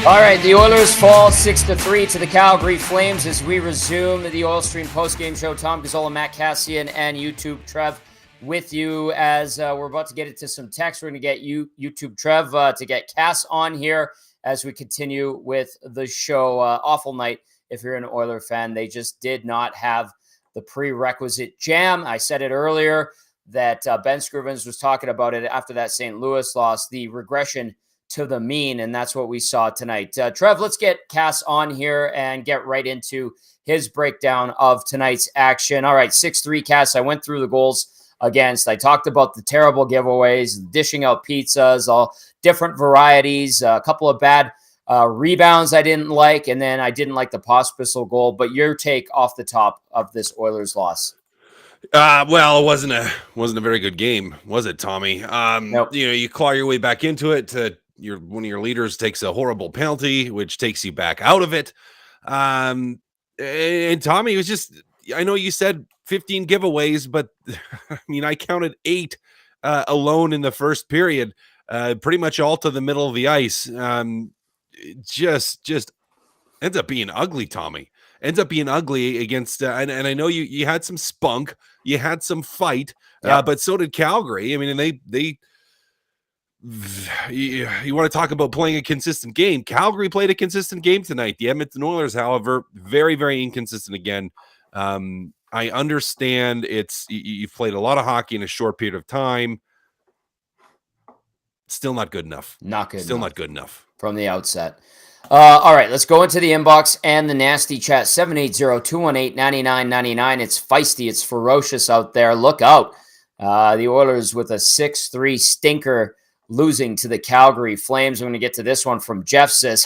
All right, the Oilers fall 6-3 to the Calgary Flames as we resume the Oil Stream postgame show. Tom Gazzola, Matt Kassian, and YouTube Trev with you as we're about to get into some text. We're going to get YouTube Trev to get Cass on here as we continue with the show. Awful night if you're an Oiler fan. They just did not have the prerequisite jam. I said it earlier that Ben Scrivens was talking about it after that St. Louis loss, the regression to the mean, and that's what we saw tonight. Trev, let's get Cass on here and get right into his breakdown of tonight's action. All right, 6-3, Cass. I went through the goals against. I talked about the terrible giveaways, dishing out pizzas, all different varieties, a couple of bad rebounds I didn't like, and then I didn't like the Pospisil goal. But your take off the top of this Oilers loss? Well, it wasn't a very good game, was it, Tommy? Nope. You know, you claw your way back into it. One of your leaders takes a horrible penalty, which takes you back out of it. And Tommy, it was just, I know you said 15 giveaways, but I mean, I counted 8 alone in the first period, pretty much all to the middle of the ice. Just ends up being ugly, Tommy. Ends up being ugly against, and I know you had some spunk, you had some fight, but so did Calgary. I mean, and they you want to talk about playing a consistent game. Calgary played a consistent game tonight. The Edmonton Oilers, however, very, very inconsistent again. I understand you've played a lot of hockey in a short period of time. Still not good enough. Not good enough from the outset. All right, let's go into the inbox and the nasty chat. 780-218-9999. It's feisty. It's ferocious out there. Look out. The Oilers with a 6-3 stinker losing to the Calgary Flames. I'm going to get to this one from Jeff. Says,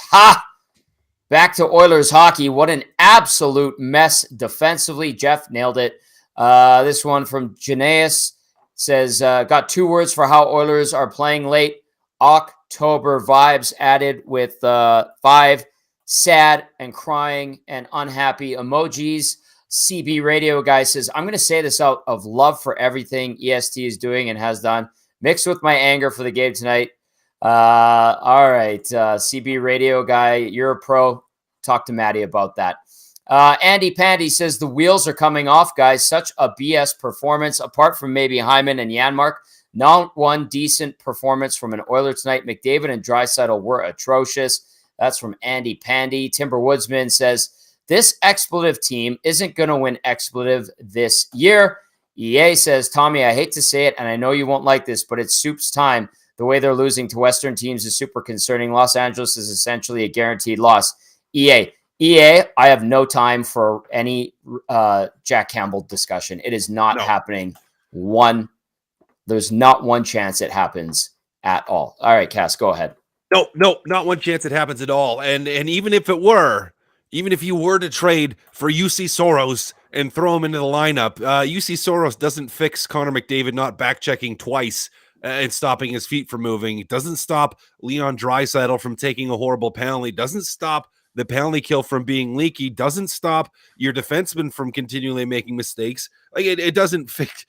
back to Oilers hockey. What an absolute mess defensively. Jeff nailed it. This one from Janaeus says, got 2 words for how Oilers are playing late. October vibes added with 5 sad and crying and unhappy emojis. CB Radio guy says, I'm going to say this out of love for everything EST is doing and has done, mixed with my anger for the game tonight. All right, CB Radio guy, you're a pro. Talk to Maddie about that. Andy Pandy says, the wheels are coming off, guys. Such a BS performance, apart from maybe Hyman and Janmark. Not one decent performance from an Oiler tonight. McDavid and Draisaitl were atrocious. That's from Andy Pandy. Timber Woodsman says, this expletive team isn't going to win expletive this year. EA says, Tommy, I hate to say it, and I know you won't like this, but it's Soup's time. The way they're losing to Western teams is super concerning. Los Angeles is essentially a guaranteed loss. EA, I have no time for any Jack Campbell discussion. It is not happening. There's not one chance it happens at all. All right, Cass, go ahead. No, not one chance it happens at all. And even if you were to trade for UC Soros and throw him into the lineup, UC Soros doesn't fix Connor McDavid not back-checking twice and stopping his feet from moving. It doesn't stop Leon Draisaitl from taking a horrible penalty. Doesn't stop the penalty kill from being leaky. Doesn't stop your defenseman from continually making mistakes. Like it doesn't fix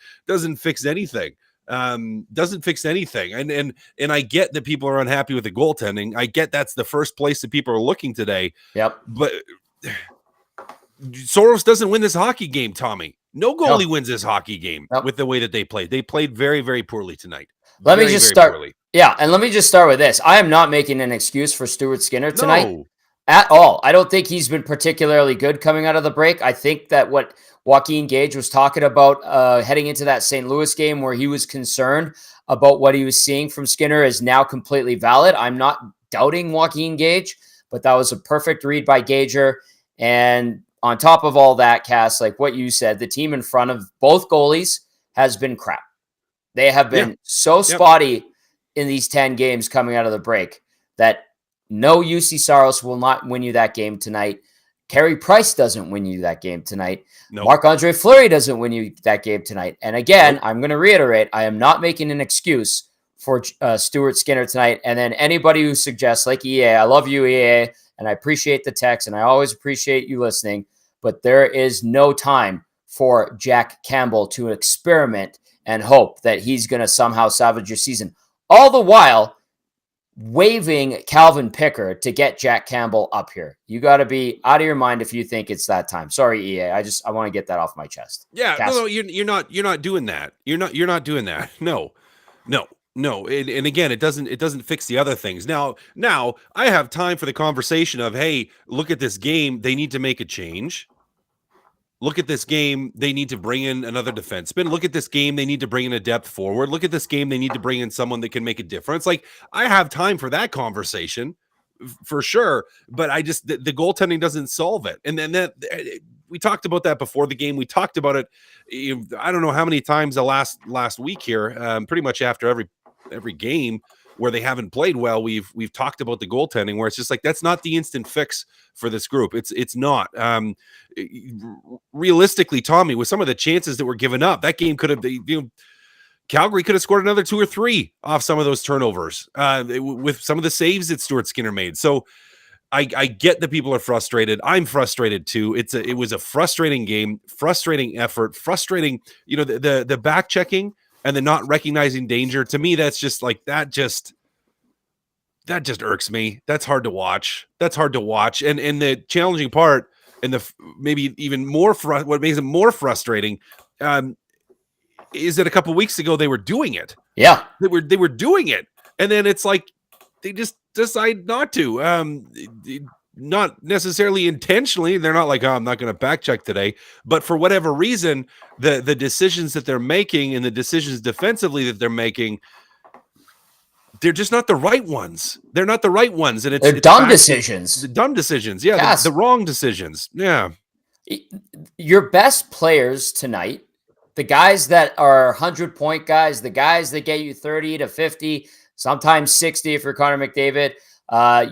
anything. Doesn't fix anything. And I get that people are unhappy with the goaltending. I get that's the first place that people are looking today. Yep. But Soros doesn't win this hockey game, Tommy. No goalie wins this hockey game with the way that they played. They played very, very poorly tonight. Let me just start with this. I am not making an excuse for Stuart Skinner tonight at all. I don't think he's been particularly good coming out of the break. I think that what Joaquin Gage was talking about heading into that St. Louis game where he was concerned about what he was seeing from Skinner is now completely valid. I'm not doubting Joaquin Gage, but that was a perfect read by Gager. And on top of all that, Cass, like what you said, the team in front of both goalies has been crap. They have been so spotty in these 10 games coming out of the break that no UC Saros will not win you that game tonight. Carey Price doesn't win you that game tonight. Nope. Marc-Andre Fleury doesn't win you that game tonight. And again, I'm going to reiterate, I am not making an excuse for Stuart Skinner tonight. And then anybody who suggests, like EA, I love you, EA, and I appreciate the text, and I always appreciate you listening, but there is no time for Jack Campbell to experiment and hope that he's going to somehow salvage your season. All the while, waving Calvin Picker to get Jack Campbell up here. You got to be out of your mind if you think it's that time. Sorry, EA. I want to get that off my chest. Yeah, no, you're not doing that. You're not doing that. No. And again, it doesn't fix the other things. Now I have time for the conversation of, hey, look at this game. They need to make a change. Look at this game. They need to bring in another defenseman. Look at this game. They need to bring in a depth forward. Look at this game. They need to bring in someone that can make a difference. Like, I have time for that conversation for sure. But the goaltending doesn't solve it. And then we talked about that before the game. We talked about it. I don't know how many times the last week here, pretty much after every game where they haven't played well, we've talked about the goaltending, where it's just like, that's not the instant fix for this group. It's not. Realistically, Tommy, with some of the chances that were given up, that game could have, Calgary could have scored another 2 or 3 off some of those turnovers, with some of the saves that Stuart Skinner made. So I get that people are frustrated. I'm frustrated too. It was a frustrating game, frustrating effort, frustrating, the back checking and the not recognizing danger. To me, that's just like, that just irks me. That's hard to watch. And the challenging part, and maybe even more, what makes it more frustrating, is that a couple weeks ago they were doing it. Yeah, they were doing it, and then it's like they just decide not to. Not necessarily intentionally. They're not like, oh, I'm not going to back check today, but for whatever reason, the decisions that they're making and the decisions defensively that they're making, they're just not the right ones. They're not the right ones, and they're dumb decisions. The dumb decisions, yeah, the wrong decisions, yeah. Your best players tonight, the guys that are 100-point guys, the guys that get you 30 to 50, sometimes 60 if you're Connor McDavid.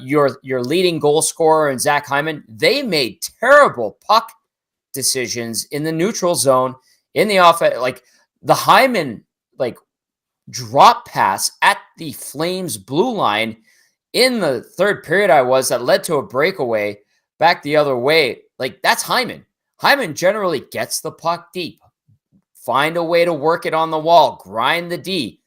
Your leading goal scorer and Zach Hyman, they made terrible puck decisions in the neutral zone, in the offense. Like the Hyman, drop pass at the Flames blue line in the third period that led to a breakaway back the other way. Like, that's Hyman. Hyman generally gets the puck deep, find a way to work it on the wall, grind the D.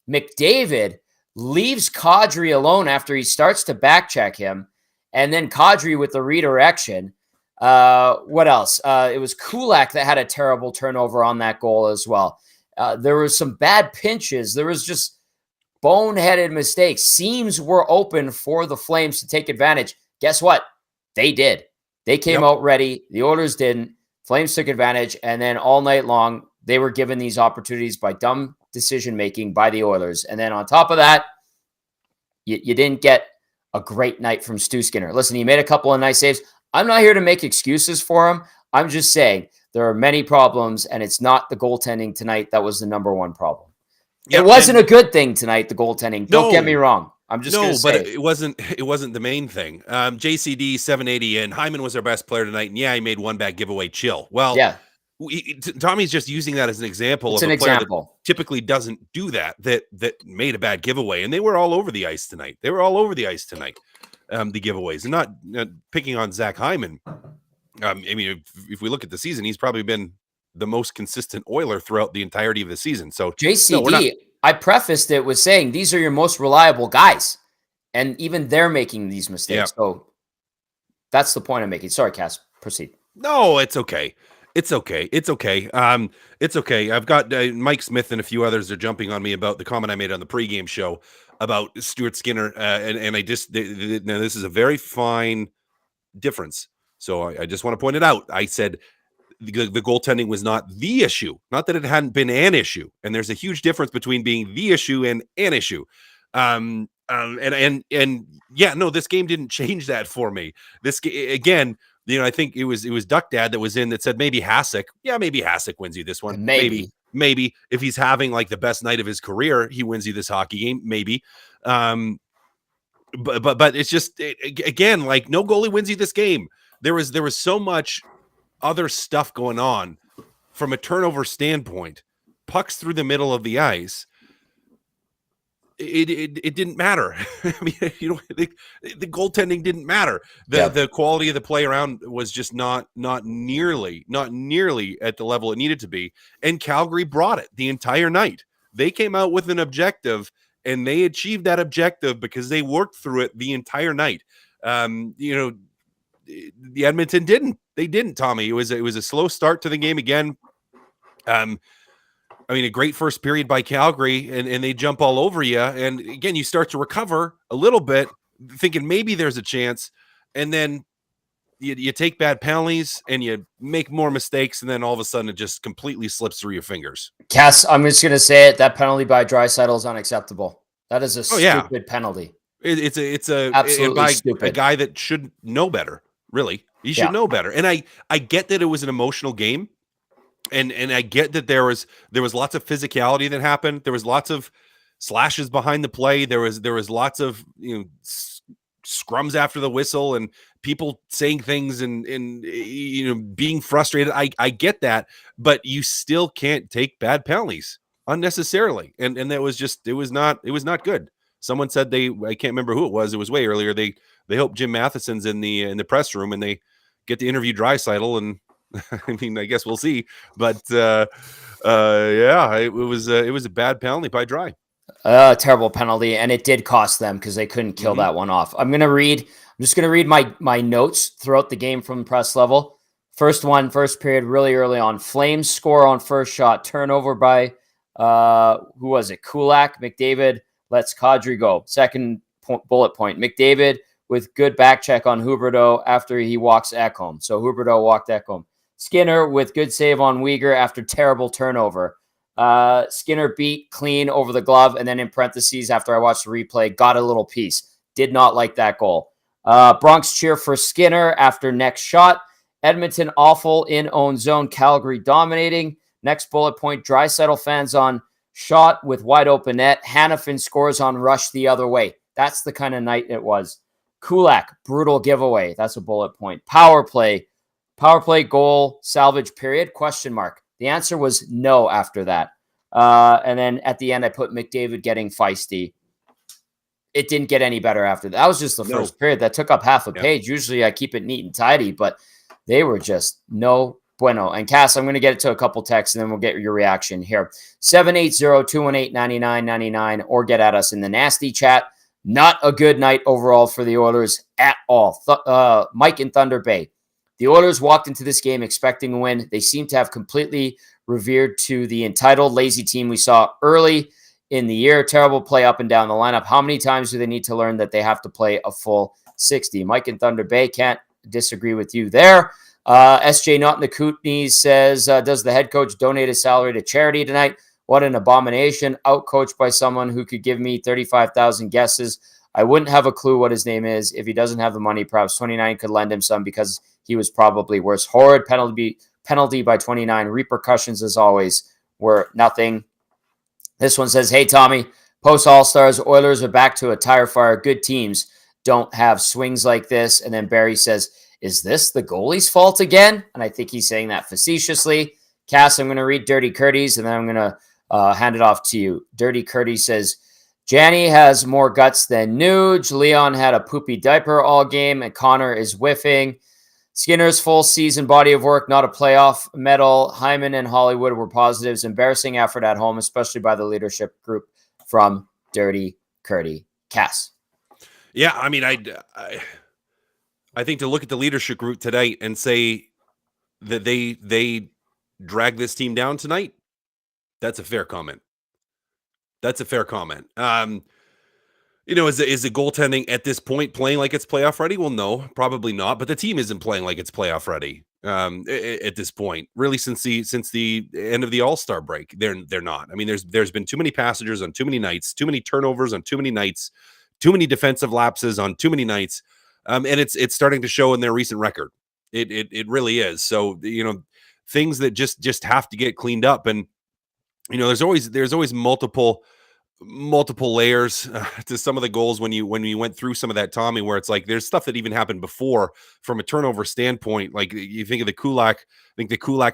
McDavid leaves Kadri alone after he starts to back check him, and then Kadri with the redirection. What else? It was Kulak that had a terrible turnover on that goal as well. There was some bad pinches. There was just boneheaded mistakes. Seams were open for the Flames to take advantage. Guess what? They did. They came out ready. The Oilers didn't. Flames took advantage, and then all night long, they were given these opportunities by dumb decision-making by the Oilers. And then on top of that, you didn't get a great night from Stu Skinner. Listen, he made a couple of nice saves. I'm not here to make excuses for him. I'm just saying there are many problems, and it's not the goaltending tonight that was the number one problem. It wasn't a good thing tonight, the goaltending. Don't get me wrong. I'm just going to say. But it wasn't the main thing. JCD 780, and Hyman was our best player tonight, and he made one bad giveaway. Chill. Well, yeah. Tommy's just using that as an example of a player that typically doesn't do that made a bad giveaway, and they were all over the ice tonight. The giveaways, and not picking on Zach Hyman. I mean, if we look at the season, he's probably been the most consistent Oiler throughout the entirety of the season. So JCD, I prefaced it with saying these are your most reliable guys, and even they're making these mistakes. Yeah. So that's the point I'm making. Sorry, Cass, proceed. No, it's okay. It's okay. It's okay. I've got Mike Smith and a few others are jumping on me about the comment I made on the pregame show about Stuart Skinner. And I just, now this is a very fine difference. So I just want to point it out. I said the goaltending was not the issue, not that it hadn't been an issue. And there's a huge difference between being the issue and an issue. And yeah, no, this game didn't change that for me. This again, I think it was Duck Dad that was in that said maybe Hasek. Yeah, maybe Hasek wins you this one. Maybe if he's having like the best night of his career, he wins you this hockey game. Maybe. But it's just again, like, no goalie wins you this game. There was so much other stuff going on from a turnover standpoint, pucks through the middle of the ice. It didn't matter. I mean, the goaltending didn't matter. The quality of the play around was just not nearly at the level it needed to be. And Calgary brought it the entire night. They came out with an objective, and they achieved that objective because they worked through it the entire night. The Edmonton didn't. They didn't, Tommy. It was a slow start to the game again. A great first period by Calgary, and they jump all over you. And again, you start to recover a little bit, thinking maybe there's a chance. And then you take bad penalties and you make more mistakes. And then all of a sudden it just completely slips through your fingers. Cass, I'm just going to say it. That penalty by Draisaitl is unacceptable. That is a stupid penalty. It's absolutely stupid. A guy that should know better, really. He should know better. And I get that it was an emotional game. And I get that there was lots of physicality that happened. There was lots of slashes behind the play. There was lots of scrums after the whistle and people saying things and being frustrated. I get that, but you still can't take bad penalties unnecessarily. And that was just it was not good. Someone said I can't remember who it was. It was way earlier. They hope Jim Matheson's in the press room and they get to interview Draisaitl and. I guess we'll see, but it was a bad penalty by Dry. Terrible penalty, and it did cost them because they couldn't kill that one off. I'm just gonna read my notes throughout the game from press level. First period, really early on. Flames score on first shot, turnover by who was it? Kulak. McDavid lets Kadri go. Second bullet point. McDavid with good back check on Huberdeau after he walks Ekholm. So Huberdeau walked Ekholm. Skinner with good save on Weegar after terrible turnover. Skinner beat clean over the glove, and then in parentheses, after I watched the replay, got a little piece. Did not like that goal. Bronx cheer for Skinner after next shot. Edmonton awful in own zone. Calgary dominating. Next bullet point, Draisaitl fans on shot with wide open net. Hanifin scores on rush the other way. That's the kind of night it was. Kulak, brutal giveaway. That's a bullet point. Power play goal, salvage period, question mark. The answer was no after that. And then at the end, I put McDavid getting feisty. It didn't get any better after that. That was just the first period. That took up half a page. Usually I keep it neat and tidy, but they were just no bueno. And Cass, I'm going to get it to a couple texts, and then we'll get your reaction here. 780-218-9999, or get at us in the nasty chat. Not a good night overall for the Oilers at all. Mike in Thunder Bay. The Oilers walked into this game expecting a win. They seem to have completely revered to the entitled, lazy team we saw early in the year. Terrible play up and down the lineup. How many times do they need to learn that they have to play a full 60? Mike in Thunder Bay, can't disagree with you there. SJ Not in the Kootenai says, does the head coach donate his salary to charity tonight? What an abomination. Outcoached by someone who could give me 35,000 guesses. I wouldn't have a clue what his name is. If he doesn't have the money, perhaps 29 could lend him some because he was probably worse. Horrid penalty by 29. Repercussions, as always, were nothing. This one says, hey, Tommy, post All-Stars, Oilers are back to a tire fire. Good teams don't have swings like this. And then Barry says, is this the goalie's fault again? And I think he's saying that facetiously. Cass, I'm going to read Dirty Curdy's, and then I'm going to hand it off to you. Dirty Curdy says, Janny has more guts than Nuge. Leon had a poopy diaper all game, and Connor is whiffing. Skinner's full season body of work, not a playoff medal. Hyman and Hollywood were positives. Embarrassing effort at home, especially by the leadership group from Dirty Curdy. Cass. Yeah, I mean, I think to look at the leadership group tonight and say that they drag this team down tonight, that's a fair comment. Is the goaltending at this point playing like it's playoff ready? Well, no, probably not. But the team isn't playing like it's playoff ready at this point. Really, since the end of the All-Star break, they're not. I mean, there's been too many passengers on too many nights, too many turnovers on too many nights, too many defensive lapses on too many nights, and it's starting to show in their recent record. It really is. So things that just have to get cleaned up, and there's always multiple layers to some of the goals when you went through some of that, Tommy, where it's like there's stuff that even happened before from a turnover standpoint. Like you think of the Kulak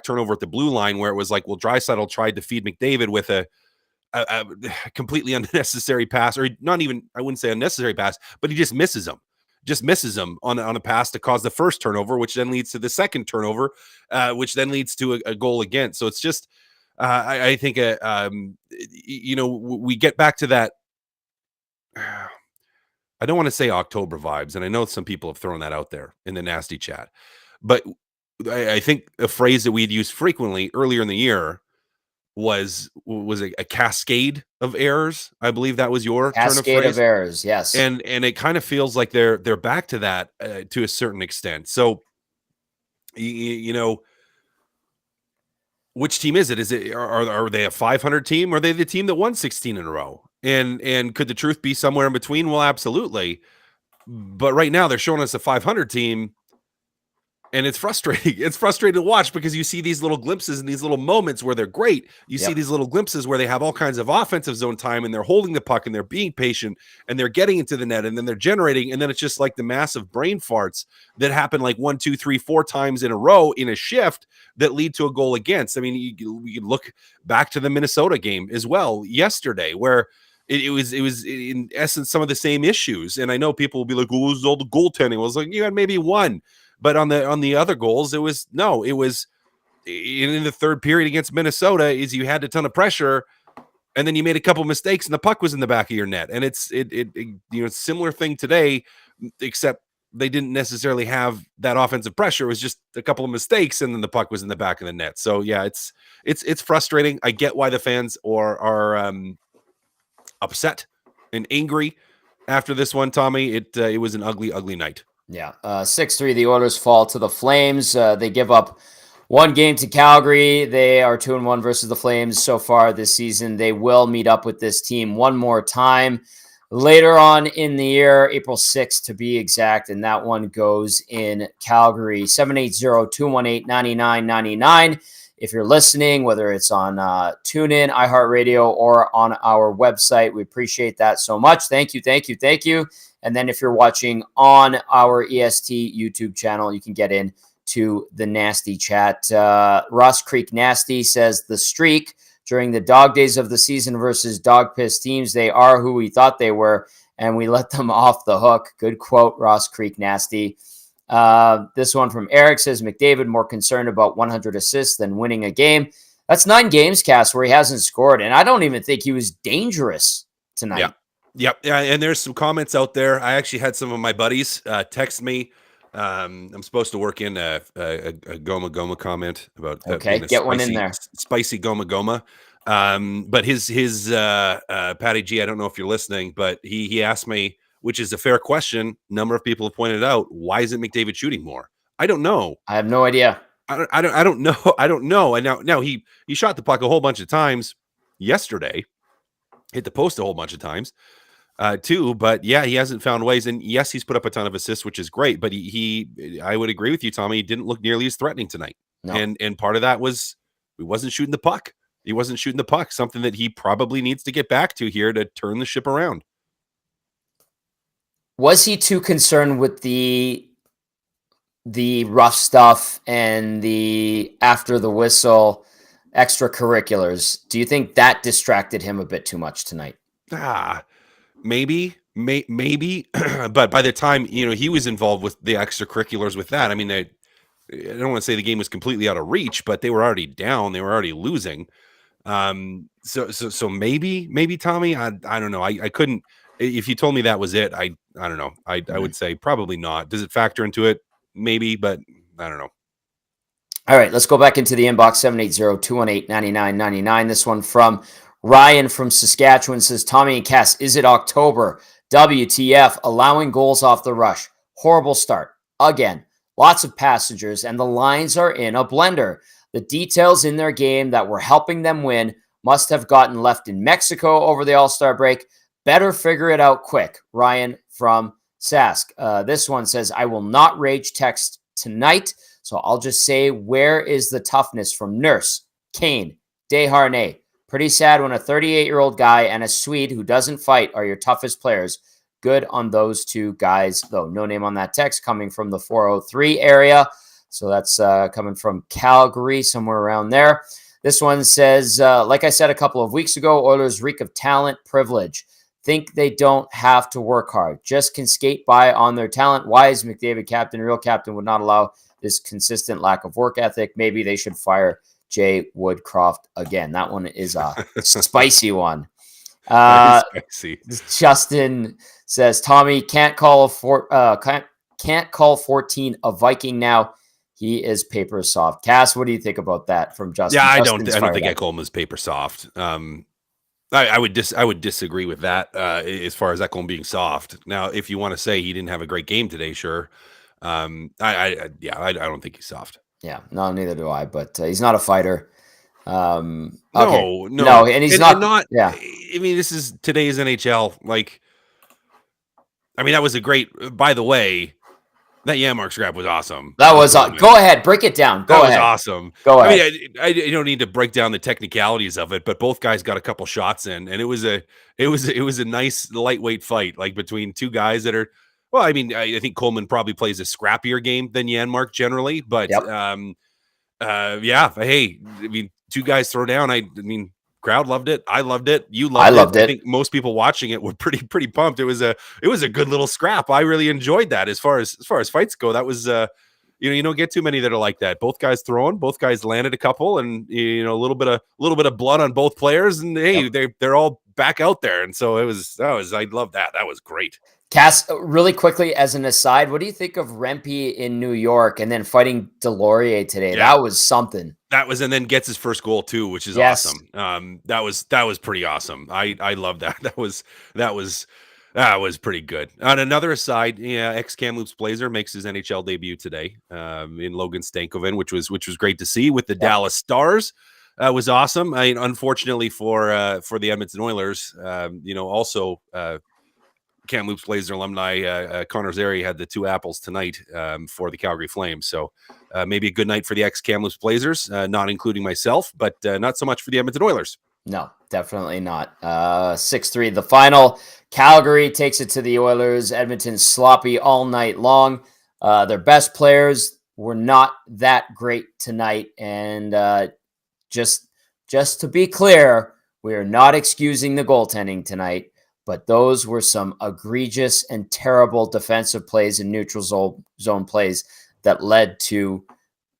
turnover at the blue line, where it was like, well, Draisaitl tried to feed McDavid with a completely unnecessary pass, or not even, I wouldn't say unnecessary pass, but he just misses him on a pass to cause the first turnover, which then leads to the second turnover, which then leads to a goal again. So it's just, I think, we get back to that I don't want to say October vibes, and I know some people have thrown that out there in the nasty chat, but I think a phrase that we'd used frequently earlier in the year was a cascade of errors. I believe that was your turn of Cascade of phrase, errors. Yes. and it kind of feels like they're back to that to a certain extent. So, you know, which team is it? Is it are they a 500 team? Or are they the team that won 16 in a row? And could the truth be somewhere in between? Well, absolutely. But right now they're showing us a 500 team, and it's frustrating. It's frustrating to watch because you see these little glimpses and these little moments where they're great. You see these little glimpses where they have all kinds of offensive zone time and they're holding the puck and they're being patient and they're getting into the net and then they're generating. And then it's just like the massive brain farts that happen like 1, 2, 3, 4 times in a row in a shift that lead to a goal against. I mean, you look back to the Minnesota game as well yesterday, where it was in essence some of the same issues. And I know people will be like, "Oh, it was all the goaltending." I was like, you had maybe one. But on the other goals, it was in the third period against Minnesota is you had a ton of pressure and then you made a couple mistakes and the puck was in the back of your net. And it's similar thing today, except they didn't necessarily have that offensive pressure. It was just a couple of mistakes and then the puck was in the back of the net. So yeah, it's frustrating. I get why the fans are upset and angry after this one, Tommy. It was an ugly, ugly night. Yeah. 6-3, the Oilers fall to the Flames. They give up one game to Calgary. They are 2-1 versus the Flames so far this season. They will meet up with this team one more time later on in the year, April 6th to be exact, and that one goes in Calgary. 780-218-9999. If you're listening, whether it's on TuneIn, iHeartRadio, or on our website, we appreciate that so much. Thank you, thank you, thank you. And then if you're watching on our EST YouTube channel, you can get in to the nasty chat. Ross Creek Nasty says the streak during the dog days of the season versus dog piss teams, they are who we thought they were, and we let them off the hook. Good quote, Ross Creek Nasty. This one from Eric says McDavid more concerned about 100 assists than winning a game. That's 9 games, Cass, where he hasn't scored, and I don't even think he was dangerous tonight. Yeah. Yep. Yeah. And there's some comments out there. I actually had some of my buddies text me. I'm supposed to work in a Goma comment about okay. Get one in there. Spicy Goma. But his Patty G, I don't know if you're listening, but he asked me, which is a fair question. Number of people have pointed out, why isn't McDavid shooting more? I don't know. I have no idea. I don't know. I don't know. And now he shot the puck a whole bunch of times yesterday, hit the post a whole bunch of times. Too, but yeah, he hasn't found ways, and yes, he's put up a ton of assists, which is great. But I would agree with you, Tommy. He didn't look nearly as threatening tonight, no. And part of that was he wasn't shooting the puck. He wasn't shooting the puck, something that he probably needs to get back to here to turn the ship around. Was he too concerned with the rough stuff and the after the whistle extracurriculars? Do you think that distracted him a bit too much tonight? Maybe, but by the time he was involved with the extracurriculars with that, I mean, I don't want to say the game was completely out of reach, but they were already down, they were already losing. So maybe Tommy, I don't know. I couldn't. If you told me that was it, I don't know. I would say probably not. Does it factor into it? Maybe, but I don't know. All right, let's go back into the inbox. 780-218-9999. This one from Ryan from Saskatchewan says, Tommy and Cass, is it October? WTF, allowing goals off the rush. Horrible start. Again, lots of passengers, and the lines are in a blender. The details in their game that were helping them win must have gotten left in Mexico over the All-Star break. Better figure it out quick. Ryan from Sask. This one says, I will not rage text tonight, so I'll just say, where is the toughness from Nurse, Kane, Desharnais? Pretty sad when a 38-year-old guy and a Swede who doesn't fight are your toughest players. Good on those two guys, though. No name on that text, coming from the 403 area. So that's coming from Calgary, somewhere around there. This one says, like I said a couple of weeks ago, Oilers reek of talent, privilege. Think they don't have to work hard, just can skate by on their talent. Why is McDavid captain? Real captain would not allow this consistent lack of work ethic. Maybe they should fire Jay Woodcroft again. That one is a spicy one. That is Uh, spicy. Justin says Tommy can't call 14 a Viking now. He is paper soft. Cass, what do you think about that from Justin? Yeah, I don't Justin's think fired up. Ekholm is paper soft. I would disagree with that as far as Ekholm being soft. Now, if you want to say he didn't have a great game today, sure. I don't think he's soft. Yeah, no, neither do I. But he's not a fighter. Okay, No, and he's and not. not. Yeah, I mean, this is today's NHL. Like, I mean, that was a great. By the way, that Yanmark scrap was awesome. that was. Go ahead, break it down. Go That was ahead. awesome. Go I ahead. mean, I don't need to break down the technicalities of it, but both guys got a couple shots in, and it was a nice lightweight fight, like between two guys that are. Well, I mean, I think Coleman probably plays a scrappier game than Yanmark generally, but Yep. yeah. Hey, I mean, two guys throw down. I mean, crowd loved it. I loved it. You I loved loved it. I it. think most people watching it were pretty pumped. It was a good little scrap. I really enjoyed that. As far as fights go, that was you don't get too many that are like that. Both guys throwing, both guys landed a couple, and a little bit of blood on both players, and hey, they're all back out there, and so I love that. That was great. Cass, really quickly as an aside, what do you think of Rempe in New York and then fighting Delorier today? Yeah. That was something. That was, and then gets his first goal too, which is awesome. That was pretty awesome. I love that. That was pretty good. On another aside, ex-Kamloops Blazer makes his NHL debut today in Logan Stankoven, which was great to see with the Dallas Stars. Was awesome. I mean, unfortunately for the Edmonton Oilers, also Kamloops Blazer alumni Connor Zary had the two apples tonight for the Calgary Flames. So maybe a good night for the ex-Kamloops Blazers, not including myself, but not so much for the Edmonton Oilers. No, definitely not. 6-3 the final. Calgary takes it to the Oilers. Edmonton sloppy all night long. Their best players were not that great tonight. And just to be clear, we are not excusing the goaltending tonight, but those were some egregious and terrible defensive plays and neutral zone plays that led to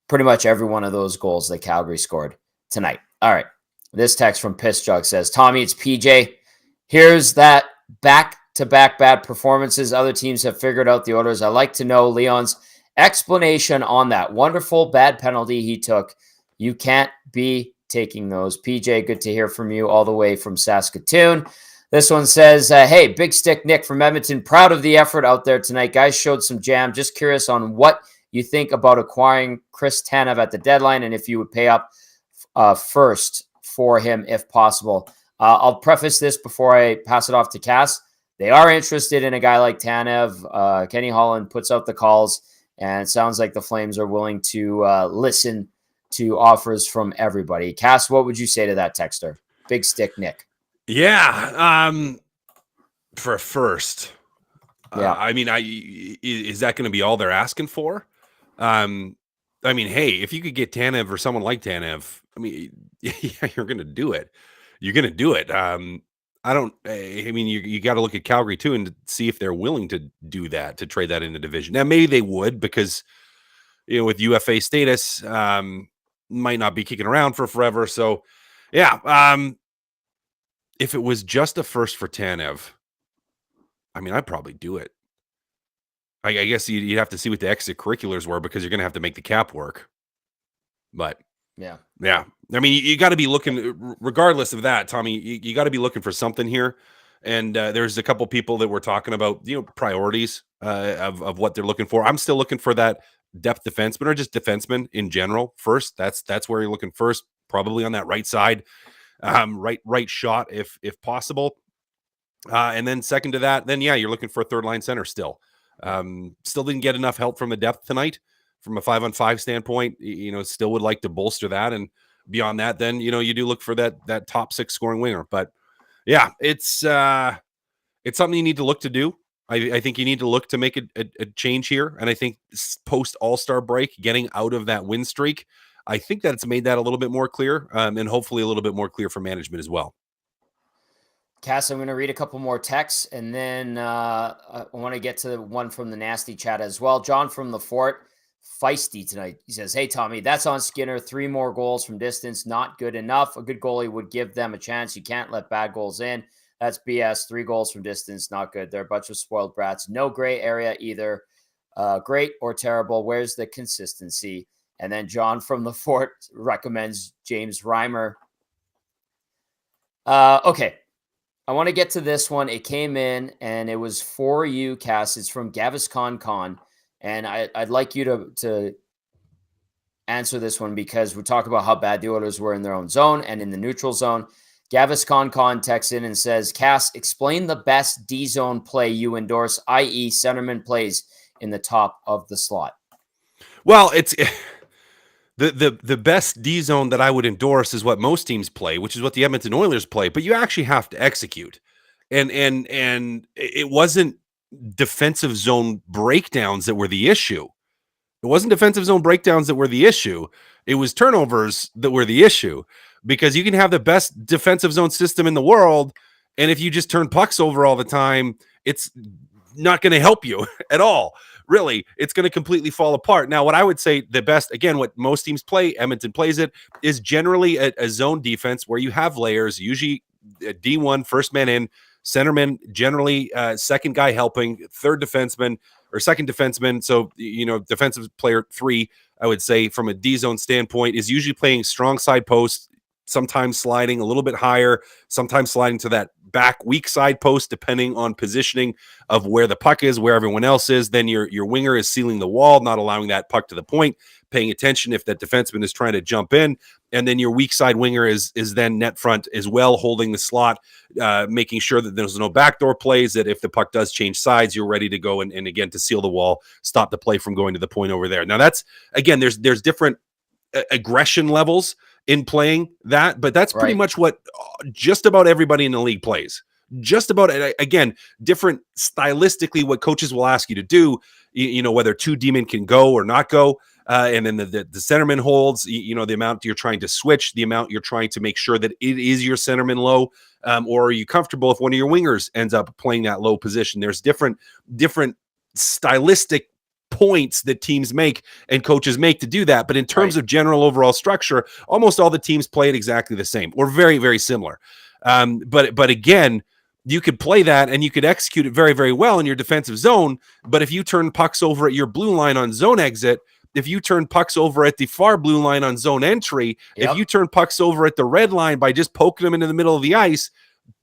pretty much every one of those goals that Calgary scored tonight. All right. This text from Piss Jug says, Tommy, it's PJ. Here's that back-to-back bad performances. Other teams have figured out the Oilers. I'd like to know Leon's explanation on that wonderful bad penalty he took. You can't be taking those. PJ, good to hear from you all the way from Saskatoon. This one says, hey, Big Stick Nick from Edmonton. Proud of the effort out there tonight. Guys showed some jam. Just curious on what you think about acquiring Chris Tanev at the deadline and if you would pay up first for him if possible. I'll preface this before I pass it off to Cass. They are interested in a guy like Tanev. Kenny Holland puts out the calls, and it sounds like the Flames are willing to listen to offers from everybody. Cass, what would you say to that texter? Big Stick Nick. Yeah. For a first. Yeah. I mean, is that going to be all they're asking for? I mean, hey, if you could get Tanev or someone like Tanev, I mean, yeah, you're going to do it. You're going to do it. I mean, you got to look at Calgary too and see if they're willing to do that, to trade that in the division. Now, maybe they would because, with UFA status, might not be kicking around for forever. So, yeah. If it was just a first for Tanev, I mean, I'd probably do it. I guess you'd have to see what the extracurriculars were because you're going to have to make the cap work. But yeah. I mean, you got to be looking, regardless of that, Tommy. You got to be looking for something here. And there's a couple people that we're talking about, priorities of what they're looking for. I'm still looking for that depth defenseman or just defenseman in general first. That's where you're looking first, probably on that right side, right shot if possible. And then second to that, then you're looking for a third line center still. Still didn't get enough help from the depth tonight from a 5-on-5 standpoint. Still would like to bolster that. And beyond that, then, you do look for that top 6 scoring winger. But yeah, it's something you need to look to do. I think you need to look to make a change here. And I think post All-Star break, getting out of that win streak, I think that's made that a little bit more clear, and hopefully a little bit more clear for management as well. Cass, I'm going to read a couple more texts, and then I want to get to one from the nasty chat as well. John from the Fort, feisty tonight. He says, hey, Tommy, that's on Skinner. 3 more goals from distance, not good enough. A good goalie would give them a chance. You can't let bad goals in. That's BS. 3 goals from distance, not good. They're a bunch of spoiled brats. No gray area either. Great or terrible. Where's the consistency? And then John from the Fort recommends James Reimer. Okay. I want to get to this one. It came in, and it was for you, Cass. It's from Gaviscon Con. And I'd like you to answer this one because we talk about how bad the Oilers were in their own zone and in the neutral zone. Gaviscon Con texts in and says, Cass, explain the best D-zone play you endorse, i.e. centerman plays in the top of the slot. Well, it's the best D zone that I would endorse is what most teams play, which is what the Edmonton Oilers play, but you actually have to execute. And it wasn't defensive zone breakdowns that were the issue. It wasn't defensive zone breakdowns that were the issue. It was turnovers that were the issue, because you can have the best defensive zone system in the world, and if you just turn pucks over all the time, it's not going to help you at all. Really, it's going to completely fall apart. Now, what I would say the best, again, what most teams play, Edmonton plays it, is generally a zone defense where you have layers, usually D1, first man in, centerman, generally second guy helping, third defenseman or second defenseman. So, defensive player 3, I would say from a D zone standpoint, is usually playing strong side post, sometimes sliding a little bit higher, sometimes sliding to that back weak side post, depending on positioning of where the puck is, where everyone else is. Then your winger is sealing the wall, not allowing that puck to the point, paying attention if that defenseman is trying to jump in. And then your weak side winger is then net front as well, holding the slot, making sure that there's no backdoor plays, that if the puck does change sides, you're ready to go and again, to seal the wall, stop the play from going to the point over there. Now that's, again, there's different aggression levels in playing that, but that's pretty much what just about everybody in the league plays. Just about, again, different stylistically what coaches will ask you to do, whether 2 D-men can go or not go, and then the centerman holds, the amount you're trying to switch, the amount you're trying to make sure that it is your centerman low, or are you comfortable if one of your wingers ends up playing that low position? There's different stylistic points that teams make and coaches make to do that. But in terms of general overall structure, almost all the teams play it exactly the same or very, very similar. But again, you could play that and you could execute it very, very well in your defensive zone. But if you turn pucks over at your blue line on zone exit, if you turn pucks over at the far blue line on zone entry, if you turn pucks over at the red line by just poking them into the middle of the ice,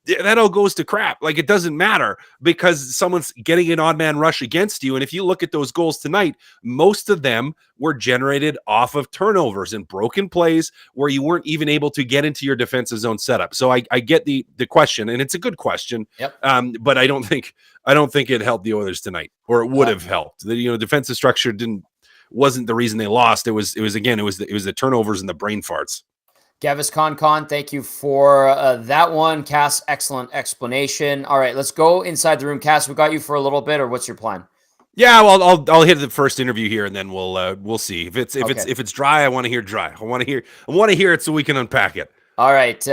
that all goes to crap. Like, it doesn't matter because someone's getting an odd man rush against you. And if you look at those goals tonight, most of them were generated off of turnovers and broken plays where you weren't even able to get into your defensive zone setup. So I get the question, and it's a good question. But I don't think it helped the Oilers tonight, or it would have helped. The defensive structure wasn't the reason they lost. It was the turnovers and the brain farts. Gaviscon Con, thank you for that one. Cass, excellent explanation. All right, let's go inside the room. Cass, we got you for a little bit, or what's your plan? Yeah, well, I'll hit the first interview here, and then we'll see if it's dry. I want to hear dry. I want to hear it so we can unpack it. All right,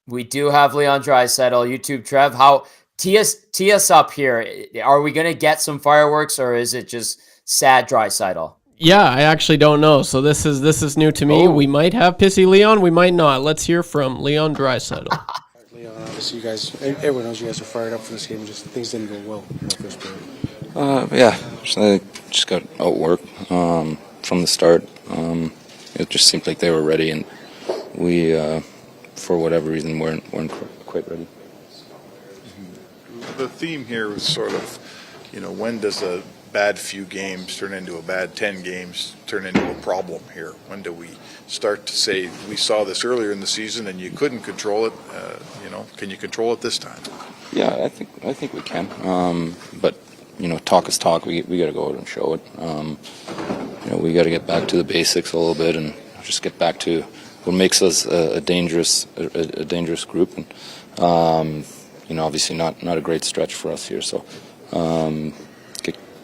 we do have Leon Draisaitl, YouTube Trev. How tee us up here? Are we going to get some fireworks, or is it just sad Draisaitl? Yeah, I actually don't know. So this is new to me. We might have Pissy Leon. We might not. Let's hear from Leon Draisaitl. Leon, obviously everyone knows you guys are fired up for this game. Just things didn't go well in the first period. Yeah, I just got outworked from the start. It just seemed like they were ready, and we, for whatever reason, weren't quite ready. The theme here was sort of, when does a bad few games turn into a bad 10 games, turn into a problem here? When do we start to say, we saw this earlier in the season and you couldn't control it, can you control it this time? Yeah, I think we can. But, talk is talk. We got to go out and show it. We got to get back to the basics a little bit and just get back to what makes us a dangerous group. And, obviously not a great stretch for us here. So,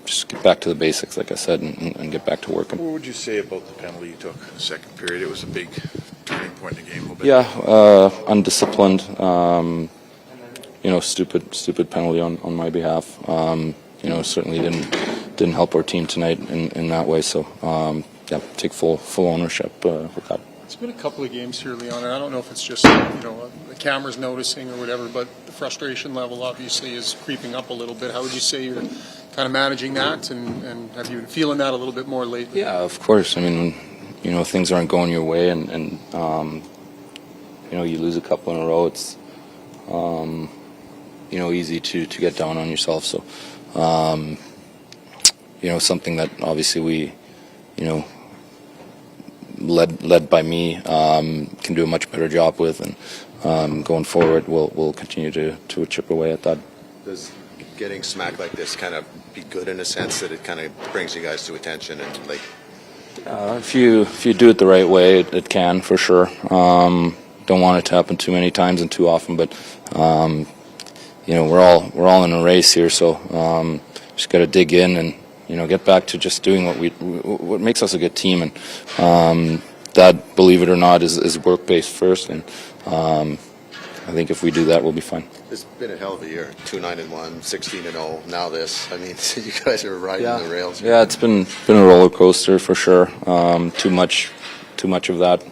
just get back to the basics, like I said, and get back to working. What would you say about the penalty you took in the second period? It was a big turning point in the game a little bit. Yeah, undisciplined, stupid penalty on my behalf. Certainly didn't help our team tonight in that way. So, take full ownership with that. It's been a couple of games here, Leon, and I don't know if it's just, the camera's noticing or whatever, but the frustration level obviously is creeping up a little bit. How would you say you're kind of managing that, and have you been feeling that a little bit more lately? Yeah, of course. I mean, things aren't going your way, and you lose a couple in a row. It's easy to get down on yourself. So, something that obviously we, led by me, can do a much better job with, and going forward, we'll continue to chip away at that. Does getting smacked like this kind of be good in a sense that it kind of brings you guys to attention and like? If you do it the right way, it can for sure. Don't want it to happen too many times and too often, but we're all in a race here, so just got to dig in and get back to just doing what makes us a good team, and that, believe it or not, is work based first, and I think if we do that, we'll be fine. It's been a hell of a year. 2-9-1, 16-0. Now this. I mean, you guys are riding the rails. Yeah, it's been a roller coaster for sure. Too much of that.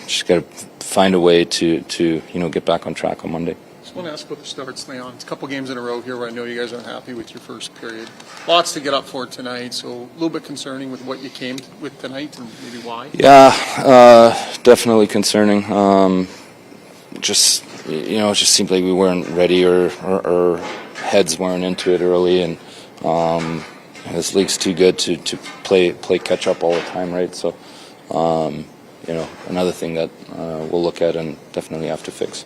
Just got to find a way to get back on track on Monday. I want to ask about the starts, Leon. It's a couple games in a row here where I know you guys aren't happy with your first period. Lots to get up for tonight, so a little bit concerning with what you came with tonight and maybe why. Yeah, definitely concerning. Just seemed like we weren't ready or heads weren't into it early, and this league's too good to play catch up all the time, right? So, another thing that we'll look at and definitely have to fix.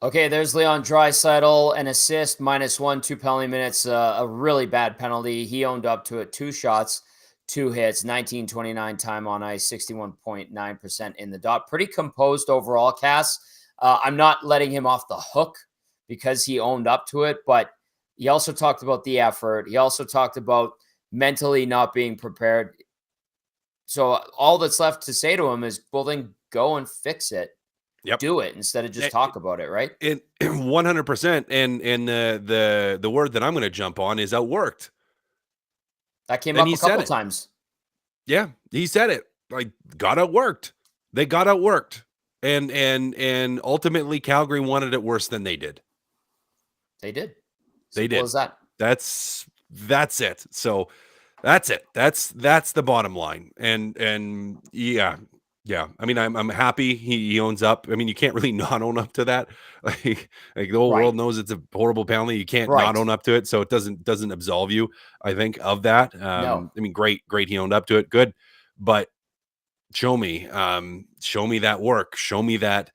Okay, there's Leon Draisaitl, an assist, -1, 2 penalty minutes, a really bad penalty. He owned up to it, 2 shots, 2 hits, 19-29 time on ice, 61.9% in the dot. Pretty composed overall, Cass. I'm not letting him off the hook because he owned up to it, but he also talked about the effort. He also talked about mentally not being prepared. So all that's left to say to him is, well, then go and fix it. Yep. Do it instead of just talk about it, right? 100%. And the word that I'm going to jump on is outworked. That came up a couple times. Yeah, he said it. Like, got outworked. They got outworked. And ultimately Calgary wanted it worse than they did. They did. They did. What was that? That's it. So that's it. That's the bottom line. And yeah. I mean, I'm happy he owns up. I mean, you can't really not own up to that. Like the whole world knows it's a horrible penalty. You can't not own up to it. So it doesn't absolve you, I think, of that. No. I mean, great. He owned up to it. Good. But show me that work. Show me that,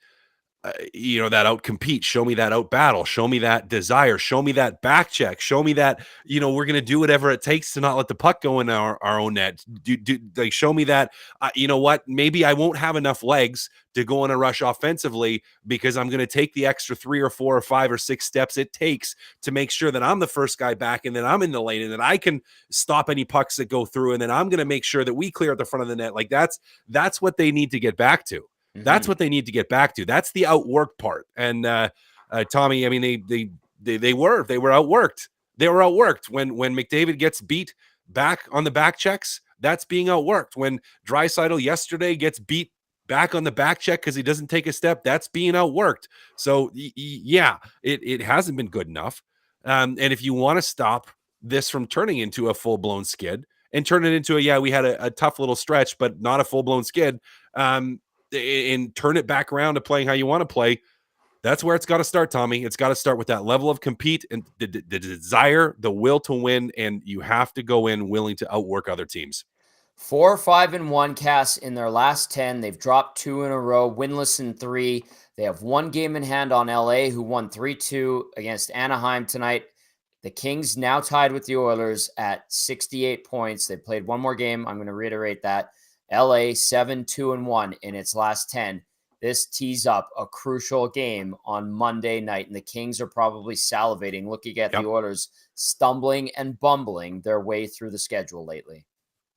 that out compete. Show me that out battle. Show me that desire. Show me that back check. Show me that, we're going to do whatever it takes to not let the puck go in our own net. Like, show me that, maybe I won't have enough legs to go on a rush offensively because I'm going to take the extra 3 or 4 or 5 or 6 steps it takes to make sure that I'm the first guy back and that I'm in the lane and that I can stop any pucks that go through. And then I'm going to make sure that we clear at the front of the net. Like that's what they need to get back to. That's what they need to get back to. That's the outwork part. And Tommy, I mean, they were outworked. They were outworked when McDavid gets beat back on the back checks. That's being outworked. When Draisaitl yesterday gets beat back on the back check because he doesn't take a step, that's being outworked. So yeah, it hasn't been good enough. And if you want to stop this from turning into a full blown skid and turn it into we had a tough little stretch, but not a full blown skid. And turn it back around to playing how you want to play. That's where it's got to start, Tommy. It's got to start with that level of compete and the desire, the will to win, and you have to go in willing to outwork other teams. 4-5-1, Cass, in their last 10. They've dropped 2 in a row, winless in 3. They have 1 game in hand on LA, who won 3-2 against Anaheim tonight. The Kings now tied with the Oilers at 68 points. They played 1 more game. I'm going to reiterate that. LA 7-2-1 in its last 10. This tees up a crucial game on Monday night, and the Kings are probably salivating looking at the Oilers stumbling and bumbling their way through the schedule lately.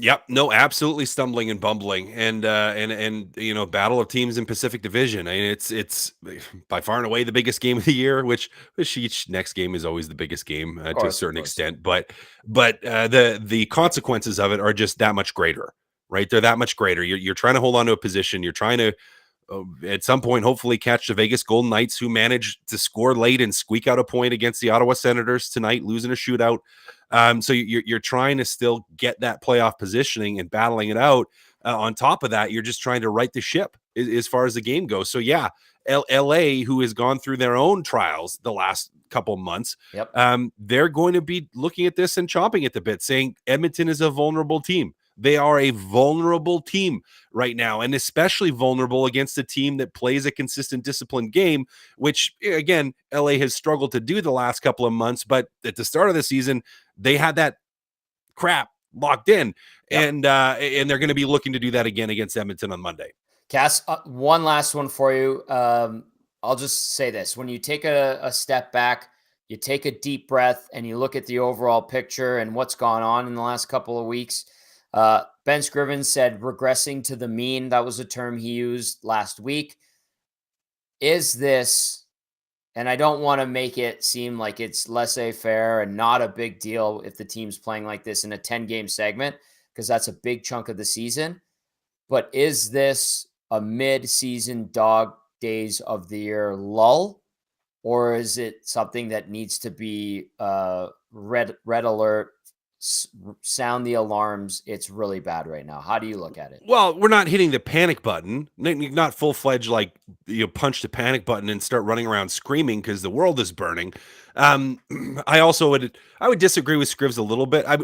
Yep. No, absolutely stumbling and bumbling. And battle of teams in Pacific Division. I mean, it's by far and away the biggest game of the year, which each next game is always the biggest game to a certain extent. But the consequences of it are just that much greater. right? They're that much greater. You're trying to hold on to a position. You're trying to at some point, hopefully catch the Vegas Golden Knights, who managed to score late and squeak out a point against the Ottawa Senators tonight, losing a shootout. So you're trying to still get that playoff positioning and battling it out. On top of that, you're just trying to right the ship as far as the game goes. So yeah, LA, who has gone through their own trials the last couple months, Yep. they're going to be looking at this and chomping at the bit, saying Edmonton is a vulnerable team. They are a vulnerable team right now, and especially vulnerable against a team that plays a consistent, disciplined game, which, again, LA has struggled to do the last couple of months. But at the start of the season, they had that crap locked in, and they're going to be looking to do that again against Edmonton on Monday. Cass, one last one for you. I'll just say this. When you take a step back, you take a deep breath, and you look at the overall picture and what's gone on in the last couple of weeks, Ben Scriven said regressing to the mean. That was a term he used last week. Is this, and I don't want to make it seem like it's laissez-faire and not a big deal if the team's playing like this in a 10-game segment, because that's a big chunk of the season. But is this a mid-season dog days of the year lull, or is it something that needs to be red alert, sound the alarms? It's really bad right now. How do you look at it? Well, we're not hitting the panic button, not full-fledged, like you punch the panic button and start running around screaming because the world is burning. I would disagree with Scrivs a little bit. I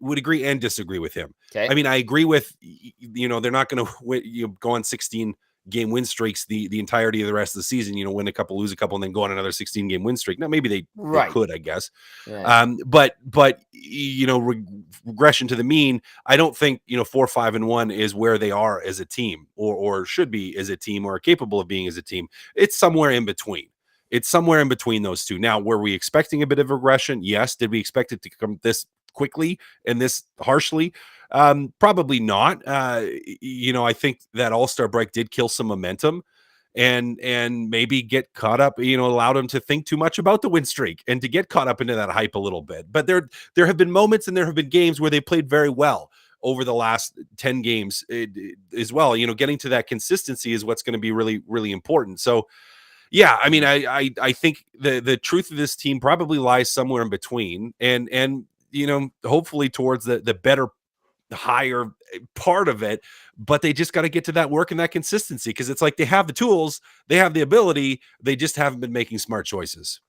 would agree and disagree with him. Okay. I mean, I agree with, they're not going to go on 16-game win streaks the entirety of the rest of the season, win a couple, lose a couple, and then go on another 16-game win streak. Now, maybe they could, I guess. Yeah. But regression to the mean, I don't think 4-5-1 is where they are as a team, or should be as a team, or are capable of being as a team. It's somewhere in between. It's somewhere in between those two. Now, were we expecting a bit of regression? Yes. Did we expect it to come this quickly and this harshly? Probably not. I think that All-Star break did kill some momentum and maybe get caught up, allowed him to think too much about the win streak and to get caught up into that hype a little bit. But there have been moments and there have been games where they played very well over the last 10 games as well. Getting to that consistency is what's going to be really, really important. So, yeah, I mean, I think the truth of this team probably lies somewhere in between, and hopefully towards the better, higher part of it. But they just got to get to that work and that consistency, because it's like they have the tools, they have the ability, they just haven't been making smart choices.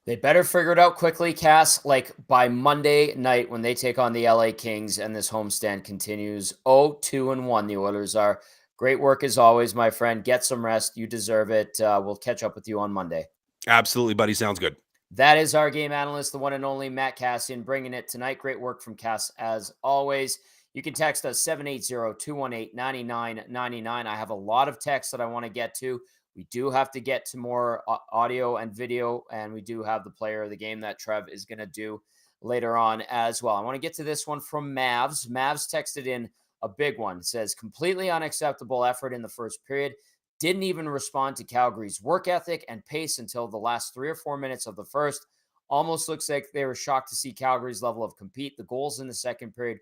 They better figure it out quickly, Cass. Like by Monday night when they take on the LA Kings and this homestand continues. 0-2-1 the Oilers are. Great work as always, my friend. Get some rest. You deserve it. We'll catch up with you on Monday. Absolutely, buddy. Sounds good. That is our game analyst, the one and only Matt Kassian, bringing it tonight. Great work from Cass as always. You can text us 780-218-9999. I have a lot of texts that I want to get to. We do have to get to more audio and video, and we do have the player of the game that Trev is going to do later on as well. I want to get to this one from Mavs. Mavs texted in a big one. It says, completely unacceptable effort in the first period. Didn't even respond to Calgary's work ethic and pace until the last 3 or 4 minutes of the first. Almost looks like they were shocked to see Calgary's level of compete. The goals in the second period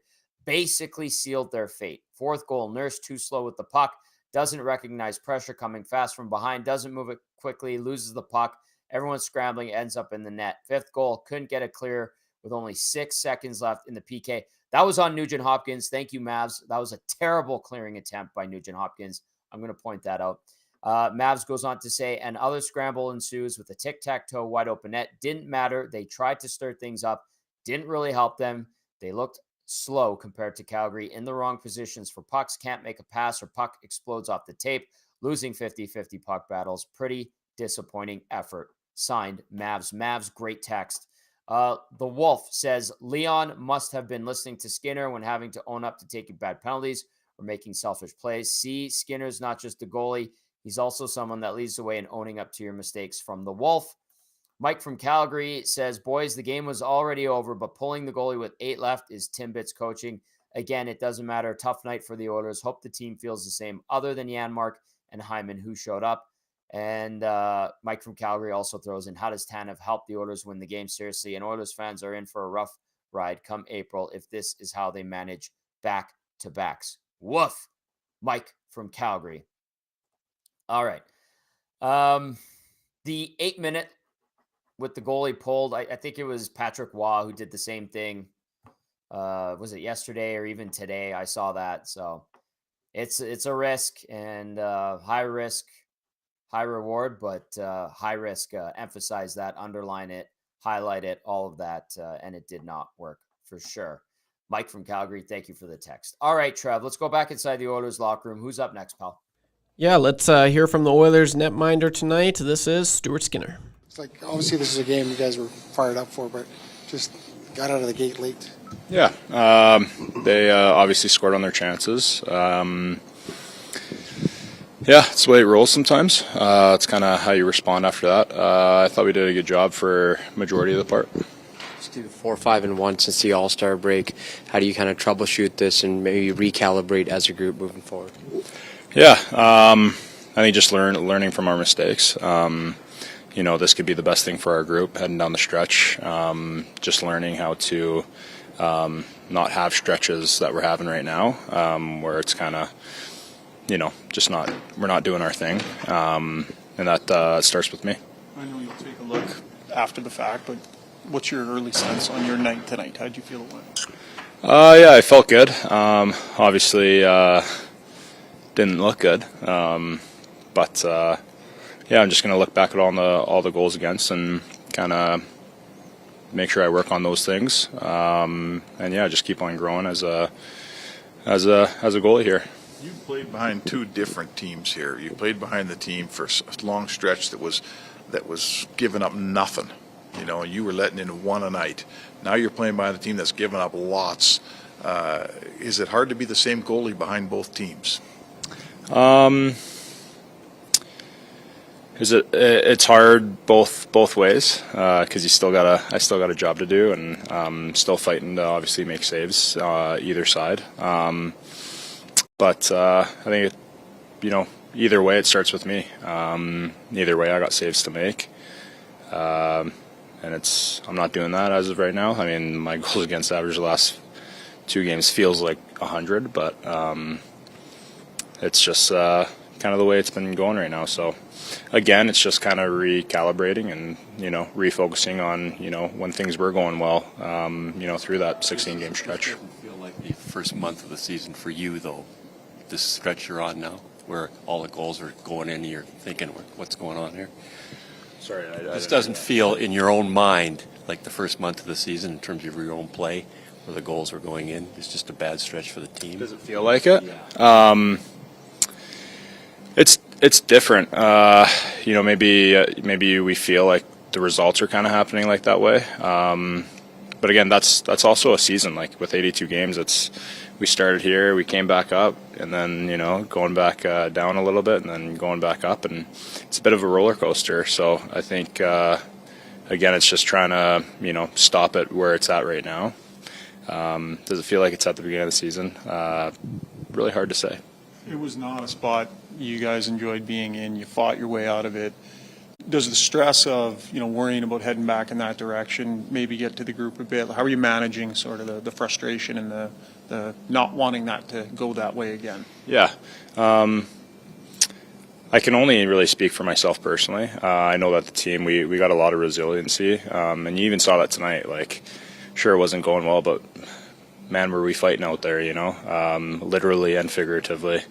basically sealed their fate. Fourth goal, Nurse too slow with the puck. Doesn't recognize pressure coming fast from behind. Doesn't move it quickly. Loses the puck. Everyone's scrambling. Ends up in the net. Fifth goal, couldn't get it clear with only 6 seconds left in the PK. That was on Nugent Hopkins. Thank you, Mavs. That was a terrible clearing attempt by Nugent Hopkins. I'm going to point that out. Mavs goes on to say, and other scramble ensues with a tic-tac-toe wide open net. Didn't matter. They tried to stir things up. Didn't really help them. They looked slow compared to Calgary, in the wrong positions for pucks. Can't make a pass or puck explodes off the tape. Losing 50-50 puck battles. Pretty disappointing effort. Signed, Mavs. Mavs, great text. The Wolf says, Leon must have been listening to Skinner when having to own up to taking bad penalties or making selfish plays. See, Skinner's not just a goalie. He's also someone that leads the way in owning up to your mistakes. From the Wolf. Mike from Calgary says, boys, the game was already over, but pulling the goalie with 8 left is Timbit's coaching. Again, it doesn't matter. Tough night for the Oilers. Hope the team feels the same, other than Janmark and Hyman, who showed up. And Mike from Calgary also throws in, how does Tanev help the Oilers win the game? Seriously, and Oilers fans are in for a rough ride come April if this is how they manage back-to-backs. Woof. Mike from Calgary. All right. The 8-minute with the goalie pulled, I think it was Patrick Waugh who did the same thing. Was it yesterday or even today? I saw that. So it's a risk, and high risk, high reward, but high risk, emphasize that, underline it, highlight it, all of that. And it did not work for sure. Mike from Calgary, thank you for the text. All right, Trev, let's go back inside the Oilers locker room. Who's up next, pal? Yeah, let's hear from the Oilers netminder tonight. This is Stuart Skinner. It's like, obviously this is a game you guys were fired up for, but just got out of the gate late. Yeah, they obviously scored on their chances. Yeah, it's the way it rolls sometimes. It's kind of how you respond after that. I thought we did a good job for majority of the part. Let's do 4-5-1 since the All-Star break. How do you kind of troubleshoot this and maybe recalibrate as a group moving forward? Yeah, I think just learning from our mistakes. This could be the best thing for our group heading down the stretch. Just learning how to not have stretches that we're having right now, where it's kind of, just we're not doing our thing, and that starts with me. I know you'll take a look after the fact, but what's your early sense on your night tonight? How'd you feel it went? Yeah, I felt good. Obviously, didn't look good, but yeah, I'm just going to look back at all the goals against and kind of make sure I work on those things, and yeah, just keep on growing as a goalie here. You played behind two different teams here. You played behind the team for a long stretch that was giving up nothing. You were letting in one a night. Now you're playing behind the team that's giving up lots. Is it hard to be the same goalie behind both teams? It's hard both ways, because I still got a job to do, and still fighting to obviously make saves either side. But I think either way it starts with me. Either way I got saves to make, and I'm not doing that as of right now. I mean, my goals against average the last 2 games feels like 100, but it's just kind of the way it's been going right now. So again, it's just kind of recalibrating and refocusing on when things were going well, through that 16-game stretch. It doesn't feel like the first month of the season for you, though, this stretch you're on now, where all the goals are going in and you're thinking, what's going on here? Sorry, This doesn't feel in your own mind like the first month of the season in terms of your own play, where the goals were going in. It's just a bad stretch for the team. Does it feel like it? Yeah. It's different. Maybe we feel like the results are kind of happening like that way. But again, that's also a season. Like with 82 games, we started here, we came back up, and then going back down a little bit, and then going back up, and it's a bit of a roller coaster. So I think again, it's just trying to stop it where it's at right now. Does it feel like it's at the beginning of the season? Really hard to say. It was not a spot you guys enjoyed being in. You fought your way out of it. Does the stress of worrying about heading back in that direction maybe get to the group a bit? How are you managing sort of the frustration and the not wanting that to go that way again? Yeah. I can only really speak for myself personally. I know that the team, we got a lot of resiliency, and you even saw that tonight. Like, sure, it wasn't going well, but man, were we fighting out there, literally and figuratively.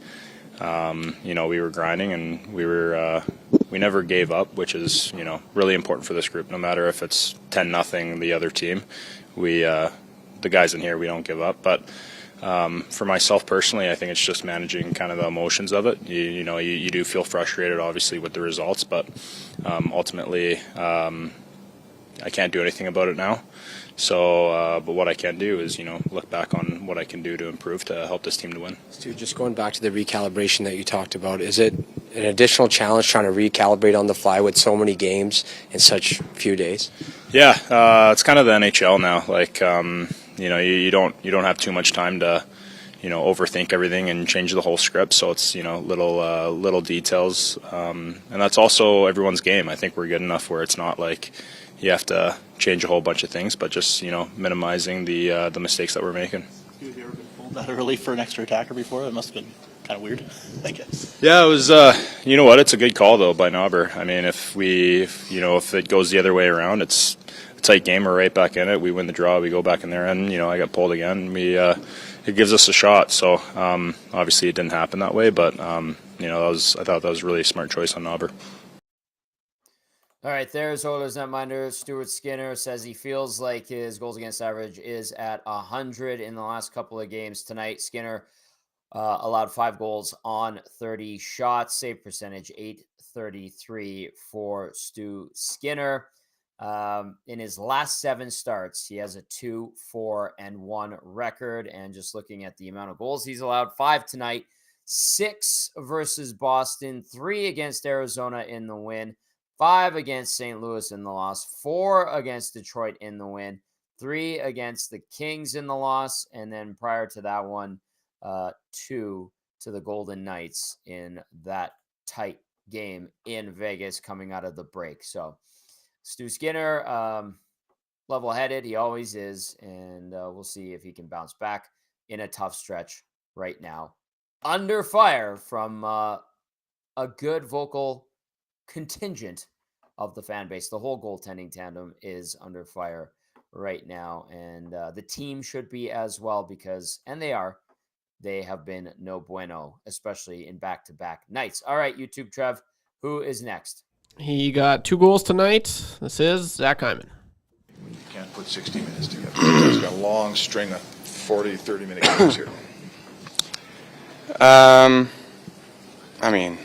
We were grinding, and we never gave up, which is, really important for this group. No matter if it's 10-0 the other team, the guys in here, we don't give up. But for myself personally, I think it's just managing kind of the emotions of it. You do feel frustrated, obviously, with the results, but ultimately, I can't do anything about it now. So, but what I can do is, look back on what I can do to improve to help this team to win. Stu, just going back to the recalibration that you talked about, is it an additional challenge trying to recalibrate on the fly with so many games in such few days? Yeah, it's kind of the NHL now. Like, you don't have too much time to, overthink everything and change the whole script. So it's, little details, and that's also everyone's game. I think we're good enough where it's not like you have to change a whole bunch of things, but just minimizing the mistakes that we're making. Have you ever been pulled that early for an extra attacker before? That must have been kind of weird, I guess. Yeah, it was. You know what? It's a good call though by Nauber. I mean, if it goes the other way around, it's a tight game. We're right back in it. We win the draw. We go back in there, and I got pulled again. It gives us a shot. So obviously it didn't happen that way, but I thought that was really a smart choice on Nauber. All right, there's Oilers netminder Stuart Skinner says he feels like his goals against average is at 100 in the last couple of games tonight. Skinner allowed 5 goals on 30 shots, save percentage 833 for Stu Skinner. In his last 7 starts, he has a 2-4-1 record. And just looking at the amount of goals he's allowed, 5 tonight, 6 versus Boston, 3 against Arizona in the win, 5 against St. Louis in the loss, 4 against Detroit in the win, 3 against the Kings in the loss, and then prior to that one, 2 to the Golden Knights in that tight game in Vegas coming out of the break. So Stu Skinner, level-headed, he always is, and we'll see if he can bounce back in a tough stretch right now. Under fire from a good vocal contingent of the fan base. The whole goaltending tandem is under fire right now, and the team should be as well because, and they have been no bueno, especially in back-to-back nights. All right, YouTube Trev, who is next? He got 2 goals tonight. This is Zach Hyman. You can't put 60 minutes together. He's got a long string of 40, 30-minute games here. I mean,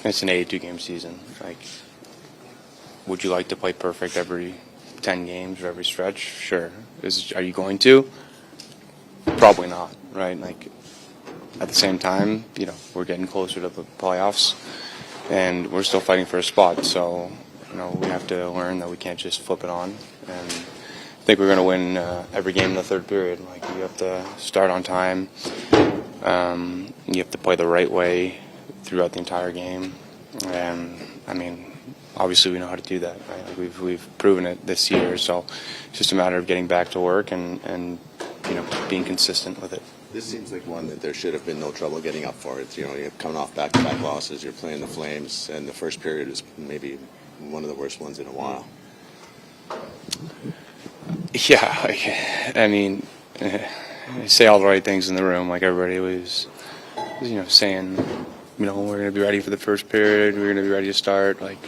it's an 82-game season. Like, would you like to play perfect every 10 games or every stretch? Sure. Are you going to? Probably not, right? Like, at the same time, we're getting closer to the playoffs, and we're still fighting for a spot. So, we have to learn that we can't just flip it on. And I think we're going to win every game in the third period. Like, you have to start on time. You have to play the right way throughout the entire game. And, I mean, obviously we know how to do that, right? Like we've proven it this year. So it's just a matter of getting back to work and being consistent with it. This seems like one that there should have been no trouble getting up for it. You're coming off back-to-back losses. You're playing the Flames, and the first period is maybe one of the worst ones in a while. Yeah, I mean, I say all the right things in the room. Like everybody was, saying, we're going to be ready for the first period. We're going to be ready to start. Like,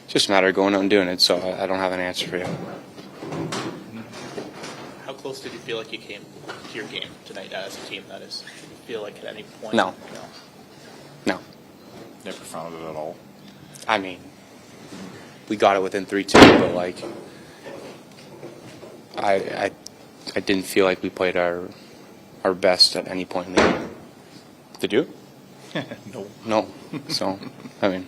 it's just a matter of going out and doing it. So I don't have an answer for you. How close did you feel like you came to your game tonight as a team? That is, did you feel like at any point? No. Never found it at all. I mean, we got it within 3-2, but like, I didn't feel like we played our best at any point in the game. Did you? No. So, I mean,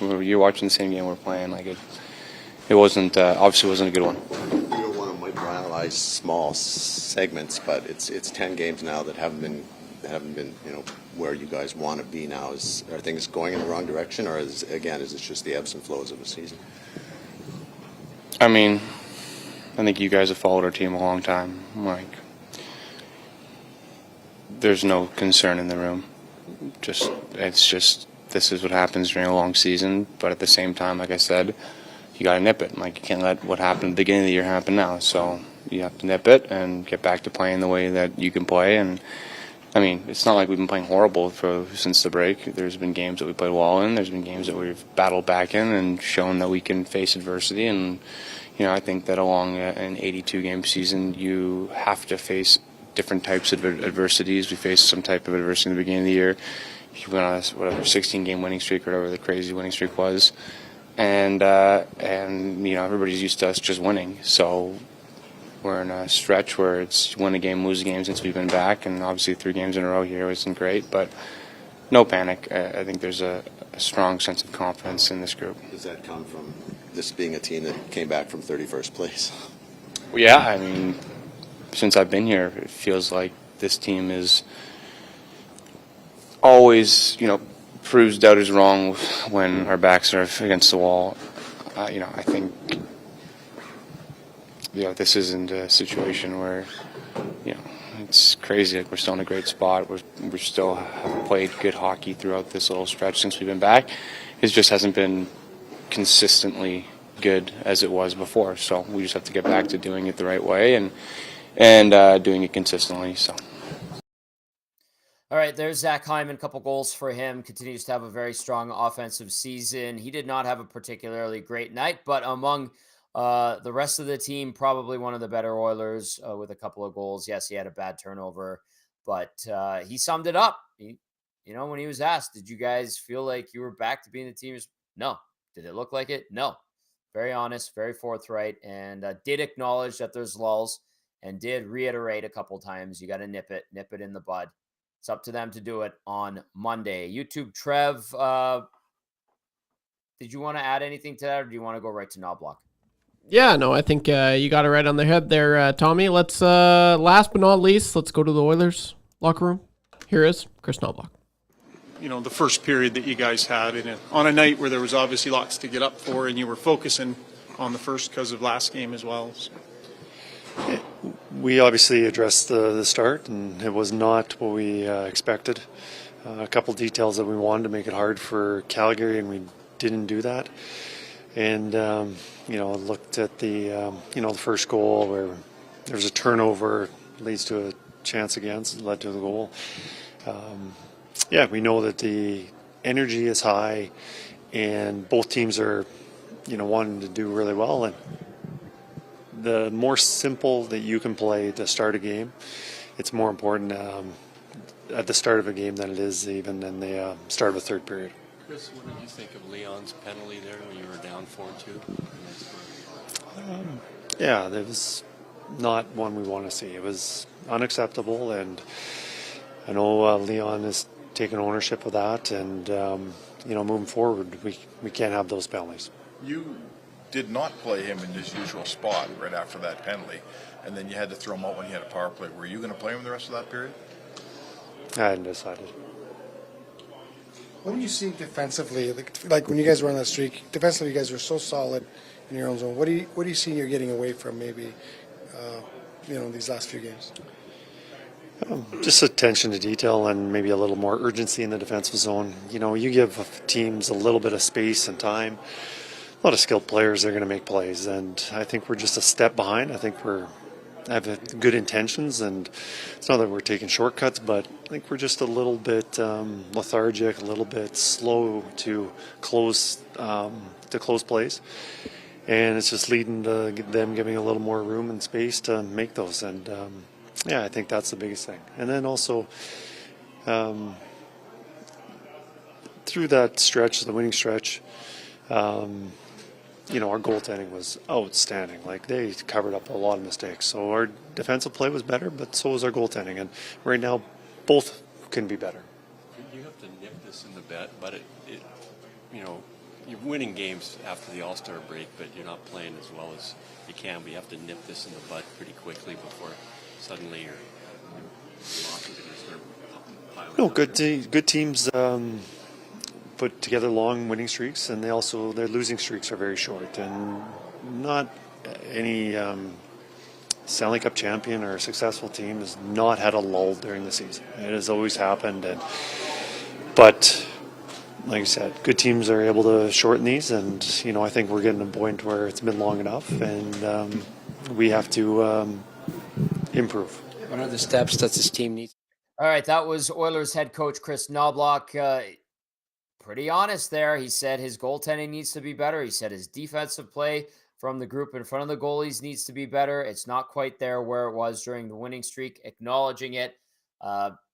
you're watching the same game we're playing. Like it wasn't obviously wasn't a good one. You don't want to microanalyze small segments, but it's 10 games now that haven't been where you guys want to be now. Are things going in the wrong direction, or is it just the ebbs and flows of a season? I mean, I think you guys have followed our team a long time. Like, there's no concern in the room. It's just this is what happens during a long season. But at the same time, like I said, you got to nip it. Like, you can't let what happened at the beginning of the year happen now. So you have to nip it and get back to playing the way that you can play. And I mean, it's not like we've been playing horrible since the break. There's been games that we played well in. There's been games that we've battled back in and shown that we can face adversity. And I think that along an 82-game season, you have to face different types of adversities. We faced some type of adversity in the beginning of the year. You went on a 16-game winning streak or whatever the crazy winning streak was, and everybody's used to us just winning. So we're in a stretch where it's win a game, lose a game since we've been back, and obviously 3 games in a row here isn't great, but no panic. I think there's a strong sense of confidence in this group. Does that come from this being a team that came back from 31st place? Well, yeah, I mean, since I've been here, it feels like this team is always, proves doubters wrong when our backs are against the wall. I think, this isn't a situation where, it's crazy. Like, we're still in a great spot. We still have played good hockey throughout this little stretch since we've been back. It just hasn't been consistently good as it was before. So we just have to get back to doing it the right way and doing it consistently. So. All right, there's Zach Hyman, couple goals for him. Continues to have a very strong offensive season. He did not have a particularly great night, but among the rest of the team, probably one of the better Oilers with a couple of goals. Yes, he had a bad turnover, but he summed it up. When he was asked, did you guys feel like you were back to being the team? No. Did it look like it? No. Very honest, very forthright, and did acknowledge that there's lulls and did reiterate a couple times, you got to nip it in the bud. It's up to them to do it on Monday. YouTube Trev, did you want to add anything to that, or do you want to go right to Knobloch? Yeah, no, I think you got it right on the head there, Tommy. Let's, last but not least, let's go to the Oilers locker room. Here is Chris Knobloch. The first period that you guys had on a night where there was obviously lots to get up for, and you were focusing on the first because of last game as well. So. We obviously addressed the start, and it was not what we expected. A couple details that we wanted to make it hard for Calgary, and we didn't do that. And looked at the the first goal where there was a turnover, leads to a chance against, led to the goal. We know that the energy is high, and both teams are wanting to do really well. And the more simple that you can play to start a game, it's more important at the start of a game than it is even in the start of a third period. Chris, what did you think of Leon's penalty there when you were down 4-2? That was not one we want to see. It was unacceptable, and I know Leon is taking ownership of that, and moving forward, we can't have those penalties. You did not play him in his usual spot right after that penalty, and then you had to throw him out when you had a power play. Were you going to play him the rest of that period? I hadn't decided. What do you see defensively? Like when you guys were on that streak, defensively, you guys were so solid in your own zone. What do you see you're getting away from maybe, these last few games? Just attention to detail and maybe a little more urgency in the defensive zone. You give teams a little bit of space and time. A lot of skilled players are going to make plays, and I think we're just a step behind. I think we have good intentions, and it's not that we're taking shortcuts, but I think we're just a little bit lethargic, a little bit slow to close plays, and it's just leading to them giving a little more room and space to make those. And I think that's the biggest thing. And then also through that stretch, the winning stretch. Our goaltending was outstanding. Like, they covered up a lot of mistakes. So our defensive play was better, but so was our goaltending. And right now, both can be better. You have to nip this in the bed, but you're winning games after the All-Star break, but you're not playing as well as you can. But you have to nip this in the bud pretty quickly before suddenly your losses are going to start piling up. No, good teams put together long winning streaks, and their losing streaks are very short. And not any Stanley Cup champion or successful team has not had a lull during the season. It has always happened, but like I said, good teams are able to shorten these, and I think we're getting to a point where it's been long enough, and we have to improve. What are the steps that this team needs? All right, that was Oilers head coach Chris Knobloch. Pretty honest there. He said his goaltending needs to be better. He said his defensive play from the group in front of the goalies needs to be better. It's not quite there where it was during the winning streak, acknowledging it.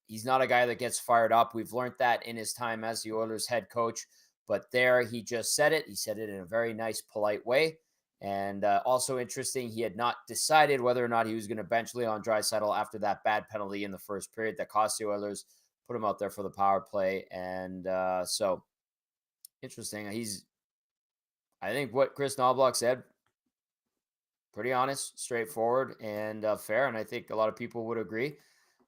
He's not a guy that gets fired up. We've learned that in his time as the Oilers head coach. But there, he just said it. He said it in a very nice, polite way. And also interesting, he had not decided whether or not he was going to bench Leon Draisaitl after that bad penalty in the first period that cost the Oilers, put him out there for the power play. And so interesting. I think what Chris Knobloch said, pretty honest, straightforward, and fair. And I think a lot of people would agree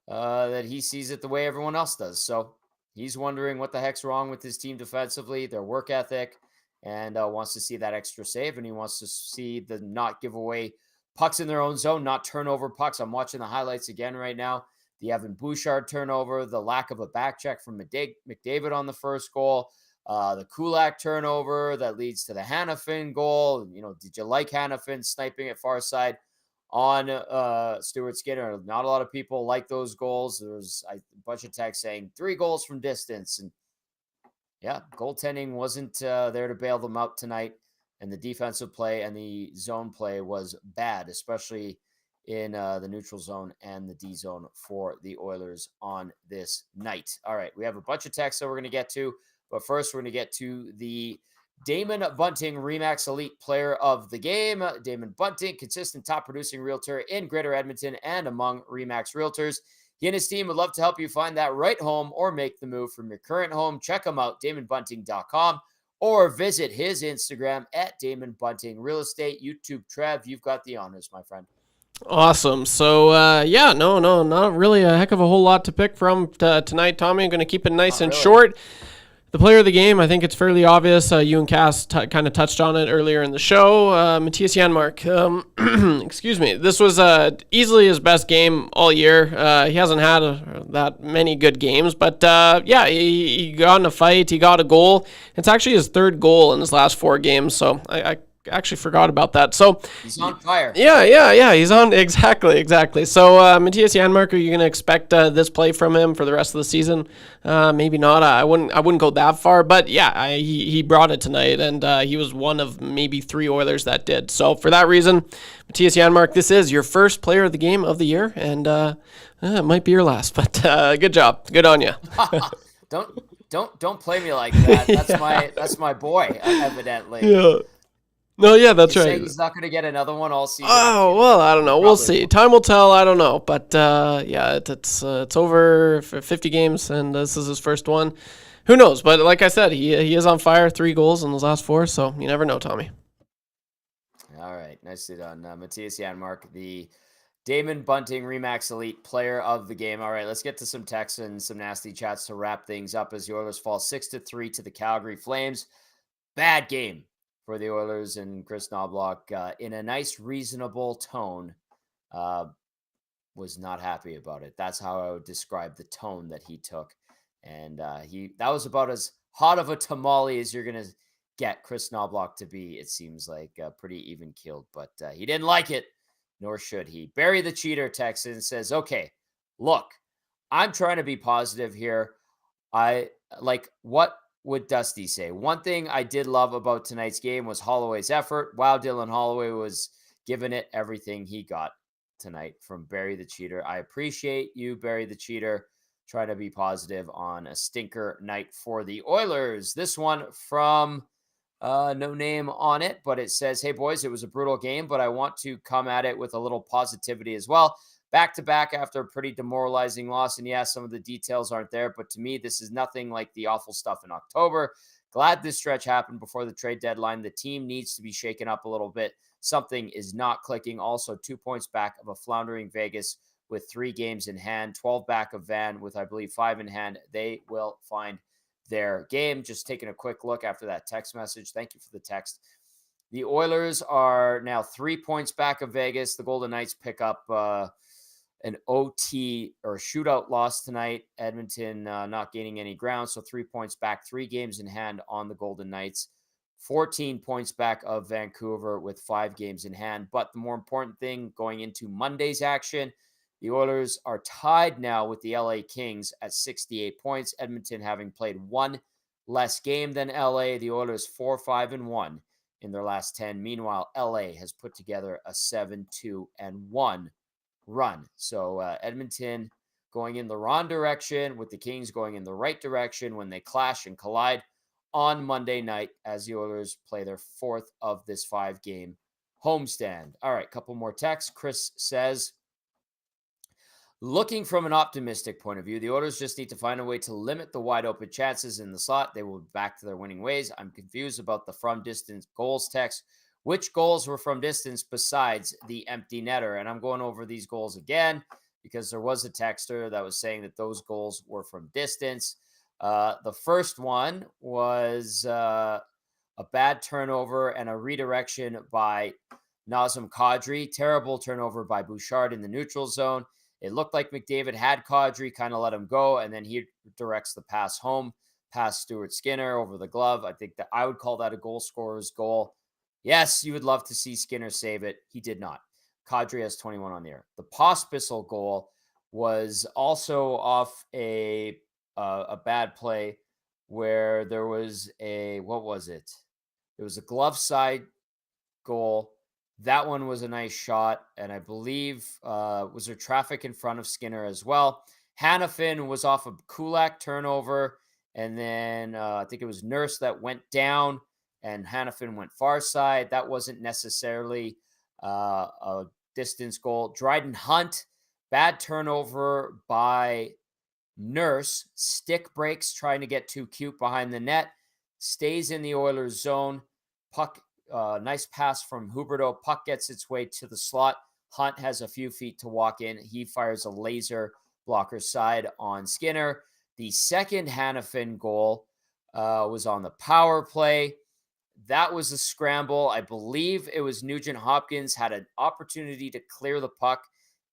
that he sees it the way everyone else does. So he's wondering what the heck's wrong with his team defensively, their work ethic, and wants to see that extra save. And he wants to see the not give away pucks in their own zone, not turn over pucks. I'm watching the highlights again right now. the Evan Bouchard turnover, the lack of a back check from McDavid on the first goal, the Kulak turnover that leads to the Hanifin goal. Did you like Hanifin sniping at far side on Stuart Skinner? Not a lot of people like those goals. There's a bunch of texts saying 3 goals from distance. And yeah, goaltending wasn't there to bail them out tonight. And the defensive play and the zone play was bad, especially in the neutral zone and the D zone for the Oilers on this night. All right, we have a bunch of texts that we're going to get to, but first we're going to get to the Damon Bunting Remax Elite Player of the Game. Damon Bunting, consistent top producing realtor in Greater Edmonton and among Remax Realtors. He and his team would love to help you find that right home or make the move from your current home. Check him out, DamonBunting.com, or visit his Instagram at Damon Bunting Real Estate. YouTube, Trev, you've got the honors, my friend. Awesome. So, not really a heck of a whole lot to pick from tonight, Tommy. I'm going to keep it nice and short. The player of the game, I think it's fairly obvious. You and Cass kind of touched on it earlier in the show. Matthias Janmark. Excuse me. This was easily his best game all year. He hasn't had that many good games, but he got in a fight. He got a goal. It's actually his 3rd goal in his last 4 games, so I actually forgot about that. So he's on fire. Yeah. He's on. Exactly. So Matthias Janmark, are you going to expect this play from him for the rest of the season? Maybe not. I wouldn't go that far, but yeah, he brought it tonight, and he was one of maybe 3 Oilers that did. So for that reason, Matthias Janmark, this is your first player of the game of the year, and it might be your last, but good job. Good on you. Don't play me like that. That's my boy, evidently. Yeah. No, yeah, that's right. He's not going to get another one all season. Oh, well, I don't know. We'll see. Time will tell. I don't know. But, it's over for 50 games, and this is his first one. Who knows? But like I said, he is on fire. 3 goals in those last 4, so you never know, Tommy. All right. Nicely done. Matthias Janmark, the Damon Bunting Remax Elite Player of the Game. All right, let's get to some texts and some nasty chats to wrap things up as the Oilers fall 6-3 to the Calgary Flames. Bad game for the Oilers, and Chris Knobloch, in a nice, reasonable tone, was not happy about it. That's how I would describe the tone that he took. And that was about as hot of a tamale as you're going to get Chris Knobloch to be, it seems like, pretty even-keeled. But he didn't like it, nor should he. Barry the Cheater texts and says, okay, look, I'm trying to be positive here. What would Dusty say? One thing I did love about tonight's game was Holloway's effort. Wow, Dylan Holloway was giving it everything he got tonight, from Barry the Cheater. I appreciate you, Barry the Cheater, trying to be positive on a stinker night for the Oilers. This one from no name on it, but it says, hey, boys, it was a brutal game, but I want to come at it with a little positivity as well. Back-to-back after a pretty demoralizing loss. And yes, some of the details aren't there, but to me, this is nothing like the awful stuff in October. Glad this stretch happened before the trade deadline. The team needs to be shaken up a little bit. Something is not clicking. Also, 2 points back of a floundering Vegas with 3 games in hand, 12 back of Van with, I believe, 5 in hand. They will find their game. Just taking a quick look after that text message. Thank you for the text. The Oilers are now 3 points back of Vegas. The Golden Knights pick up an OT or shootout loss tonight. Edmonton not gaining any ground, so 3 points back, 3 games in hand on the Golden Knights. 14 points back of Vancouver with 5 games in hand. But the more important thing going into Monday's action, the Oilers are tied now with the LA Kings at 68 points. Edmonton having played 1 less game than LA. The Oilers 4-5-1 in their last 10. Meanwhile, LA has put together a 7-2-1 run. So Edmonton going in the wrong direction, with the Kings going in the right direction when they clash and collide on Monday night as the Oilers play their 4th of this 5-game homestand. All right, couple more texts. Chris says, looking from an optimistic point of view, the Oilers just need to find a way to limit the wide open chances in the slot. They will be back to their winning ways. I'm confused about the from distance goals text. Which goals were from distance besides the empty netter? And I'm going over these goals again because there was a texter that was saying that those goals were from distance. The first one was a bad turnover and a redirection by Nazem Kadri. Terrible turnover by Bouchard in the neutral zone. It looked like McDavid had Kadri, kind of let him go, and then he directs the pass home, past Stuart Skinner over the glove. I think that I would call that a goal scorer's goal. Yes, you would love to see Skinner save it. He did not. Kadri has 21 on the air. The Pospisil goal was also off a bad play where there was what was it? It was a glove side goal. That one was a nice shot, and I believe was there traffic in front of Skinner as well. Hanifin was off a Kulak turnover, and then I think it was Nurse that went down, and Hanifin went far side. That wasn't necessarily a distance goal. Dryden Hunt, bad turnover by Nurse. Stick breaks, trying to get too cute behind the net. Stays in the Oilers zone. Puck, nice pass from Huberdeau. Puck gets its way to the slot. Hunt has a few feet to walk in. He fires a laser blocker side on Skinner. The second Hanifin goal was on the power play. That was a scramble. I believe it was Nugent Hopkins had an opportunity to clear the puck,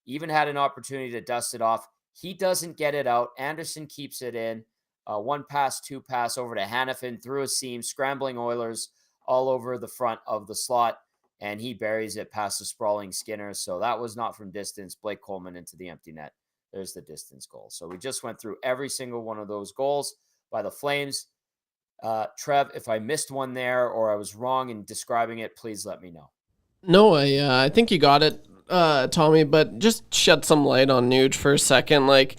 even had an opportunity to dust it off. He doesn't get it out. Anderson keeps it in. One pass, two pass over to Hanifin through a seam, scrambling Oilers all over the front of the slot, and he buries it past the sprawling Skinner. So that was not from distance. Blake Coleman into the empty net. There's the distance goal. So we just went through every single one of those goals by the Flames. Trev, if I missed one there or I was wrong in describing it, please let me know. No, I think you got it, Tommy, but just shed some light on Nuge for a second. Like,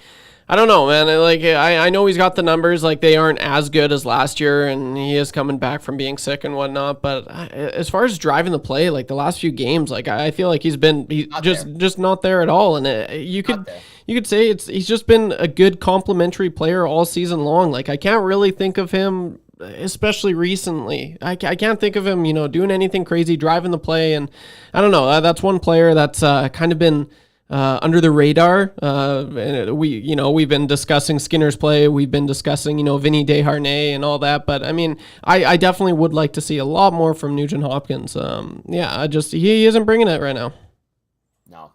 I don't know, man. I know he's got the numbers. Like, they aren't as good as last year, and he is coming back from being sick and whatnot. But as far as driving the play, like the last few games, like I feel like he's just not there at all. And you could say he's just been a good complementary player all season long. Like, I can't really think of him, especially recently. I can't think of him, doing anything crazy, driving the play. And I don't know. That's one player that's kind of been under the radar. We've been discussing Skinner's play. We've been discussing, Vinny Desharnais and all that. But I mean, I definitely would like to see a lot more from Nugent Hopkins. He isn't bringing it right now. No,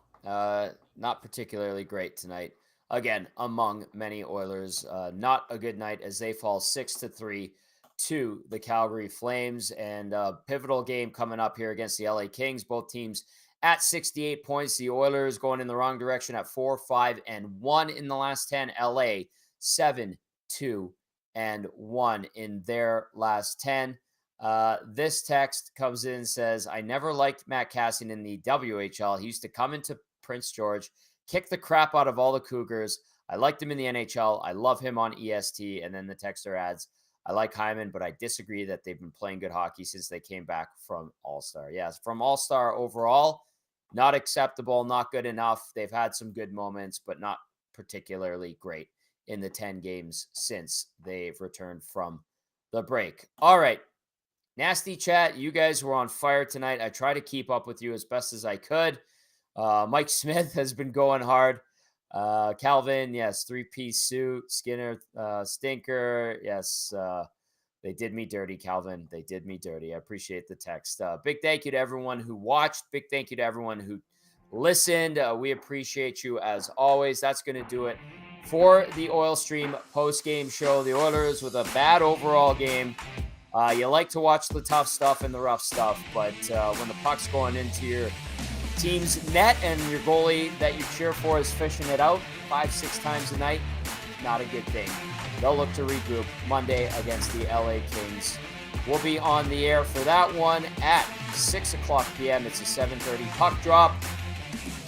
not particularly great tonight. Again, among many Oilers, not a good night as they fall 6-3 to the Calgary Flames, and a pivotal game coming up here against the LA Kings. Both teams at 68 points. The Oilers going in the wrong direction at 4-5-1 in the last 10. LA 7-2-1 in their last 10. This text comes in and says, I never liked Matt Kassian in the WHL. He used to come into Prince George, kick the crap out of all the Cougars. I liked him in the NHL. I love him on EST. And then the texter adds, I like Hyman, but I disagree that they've been playing good hockey since they came back from All-Star. Yes, from All-Star overall, not acceptable, not good enough. They've had some good moments, but not particularly great in the 10 games since they've returned from the break. All right. Nasty chat. You guys were on fire tonight. I try to keep up with you as best as I could. Mike Smith has been going hard. Calvin, yes, 3-piece suit. Skinner, stinker. Yes, they did me dirty, Calvin. They did me dirty. I appreciate the text. Big thank you to everyone who watched. Big thank you to everyone who listened. We appreciate you as always. That's going to do it for the Oil Stream post-game show. The Oilers with a bad overall game. You like to watch the tough stuff and the rough stuff, but when the puck's going into your team's net and your goalie that you cheer for is fishing it out 5-6 times a night, not a good thing. They'll look to regroup Monday against the LA Kings. We'll be on the air for that one at 6 o'clock p.m. It's a 7:30 puck drop.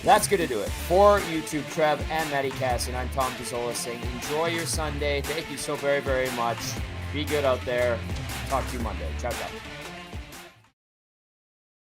That's going to do it for YouTube, Trev and Matt Kassian. I'm Tom Gazzola saying enjoy your Sunday. Thank you so very, very much. Be good out there. Talk to you Monday. Ciao, ciao.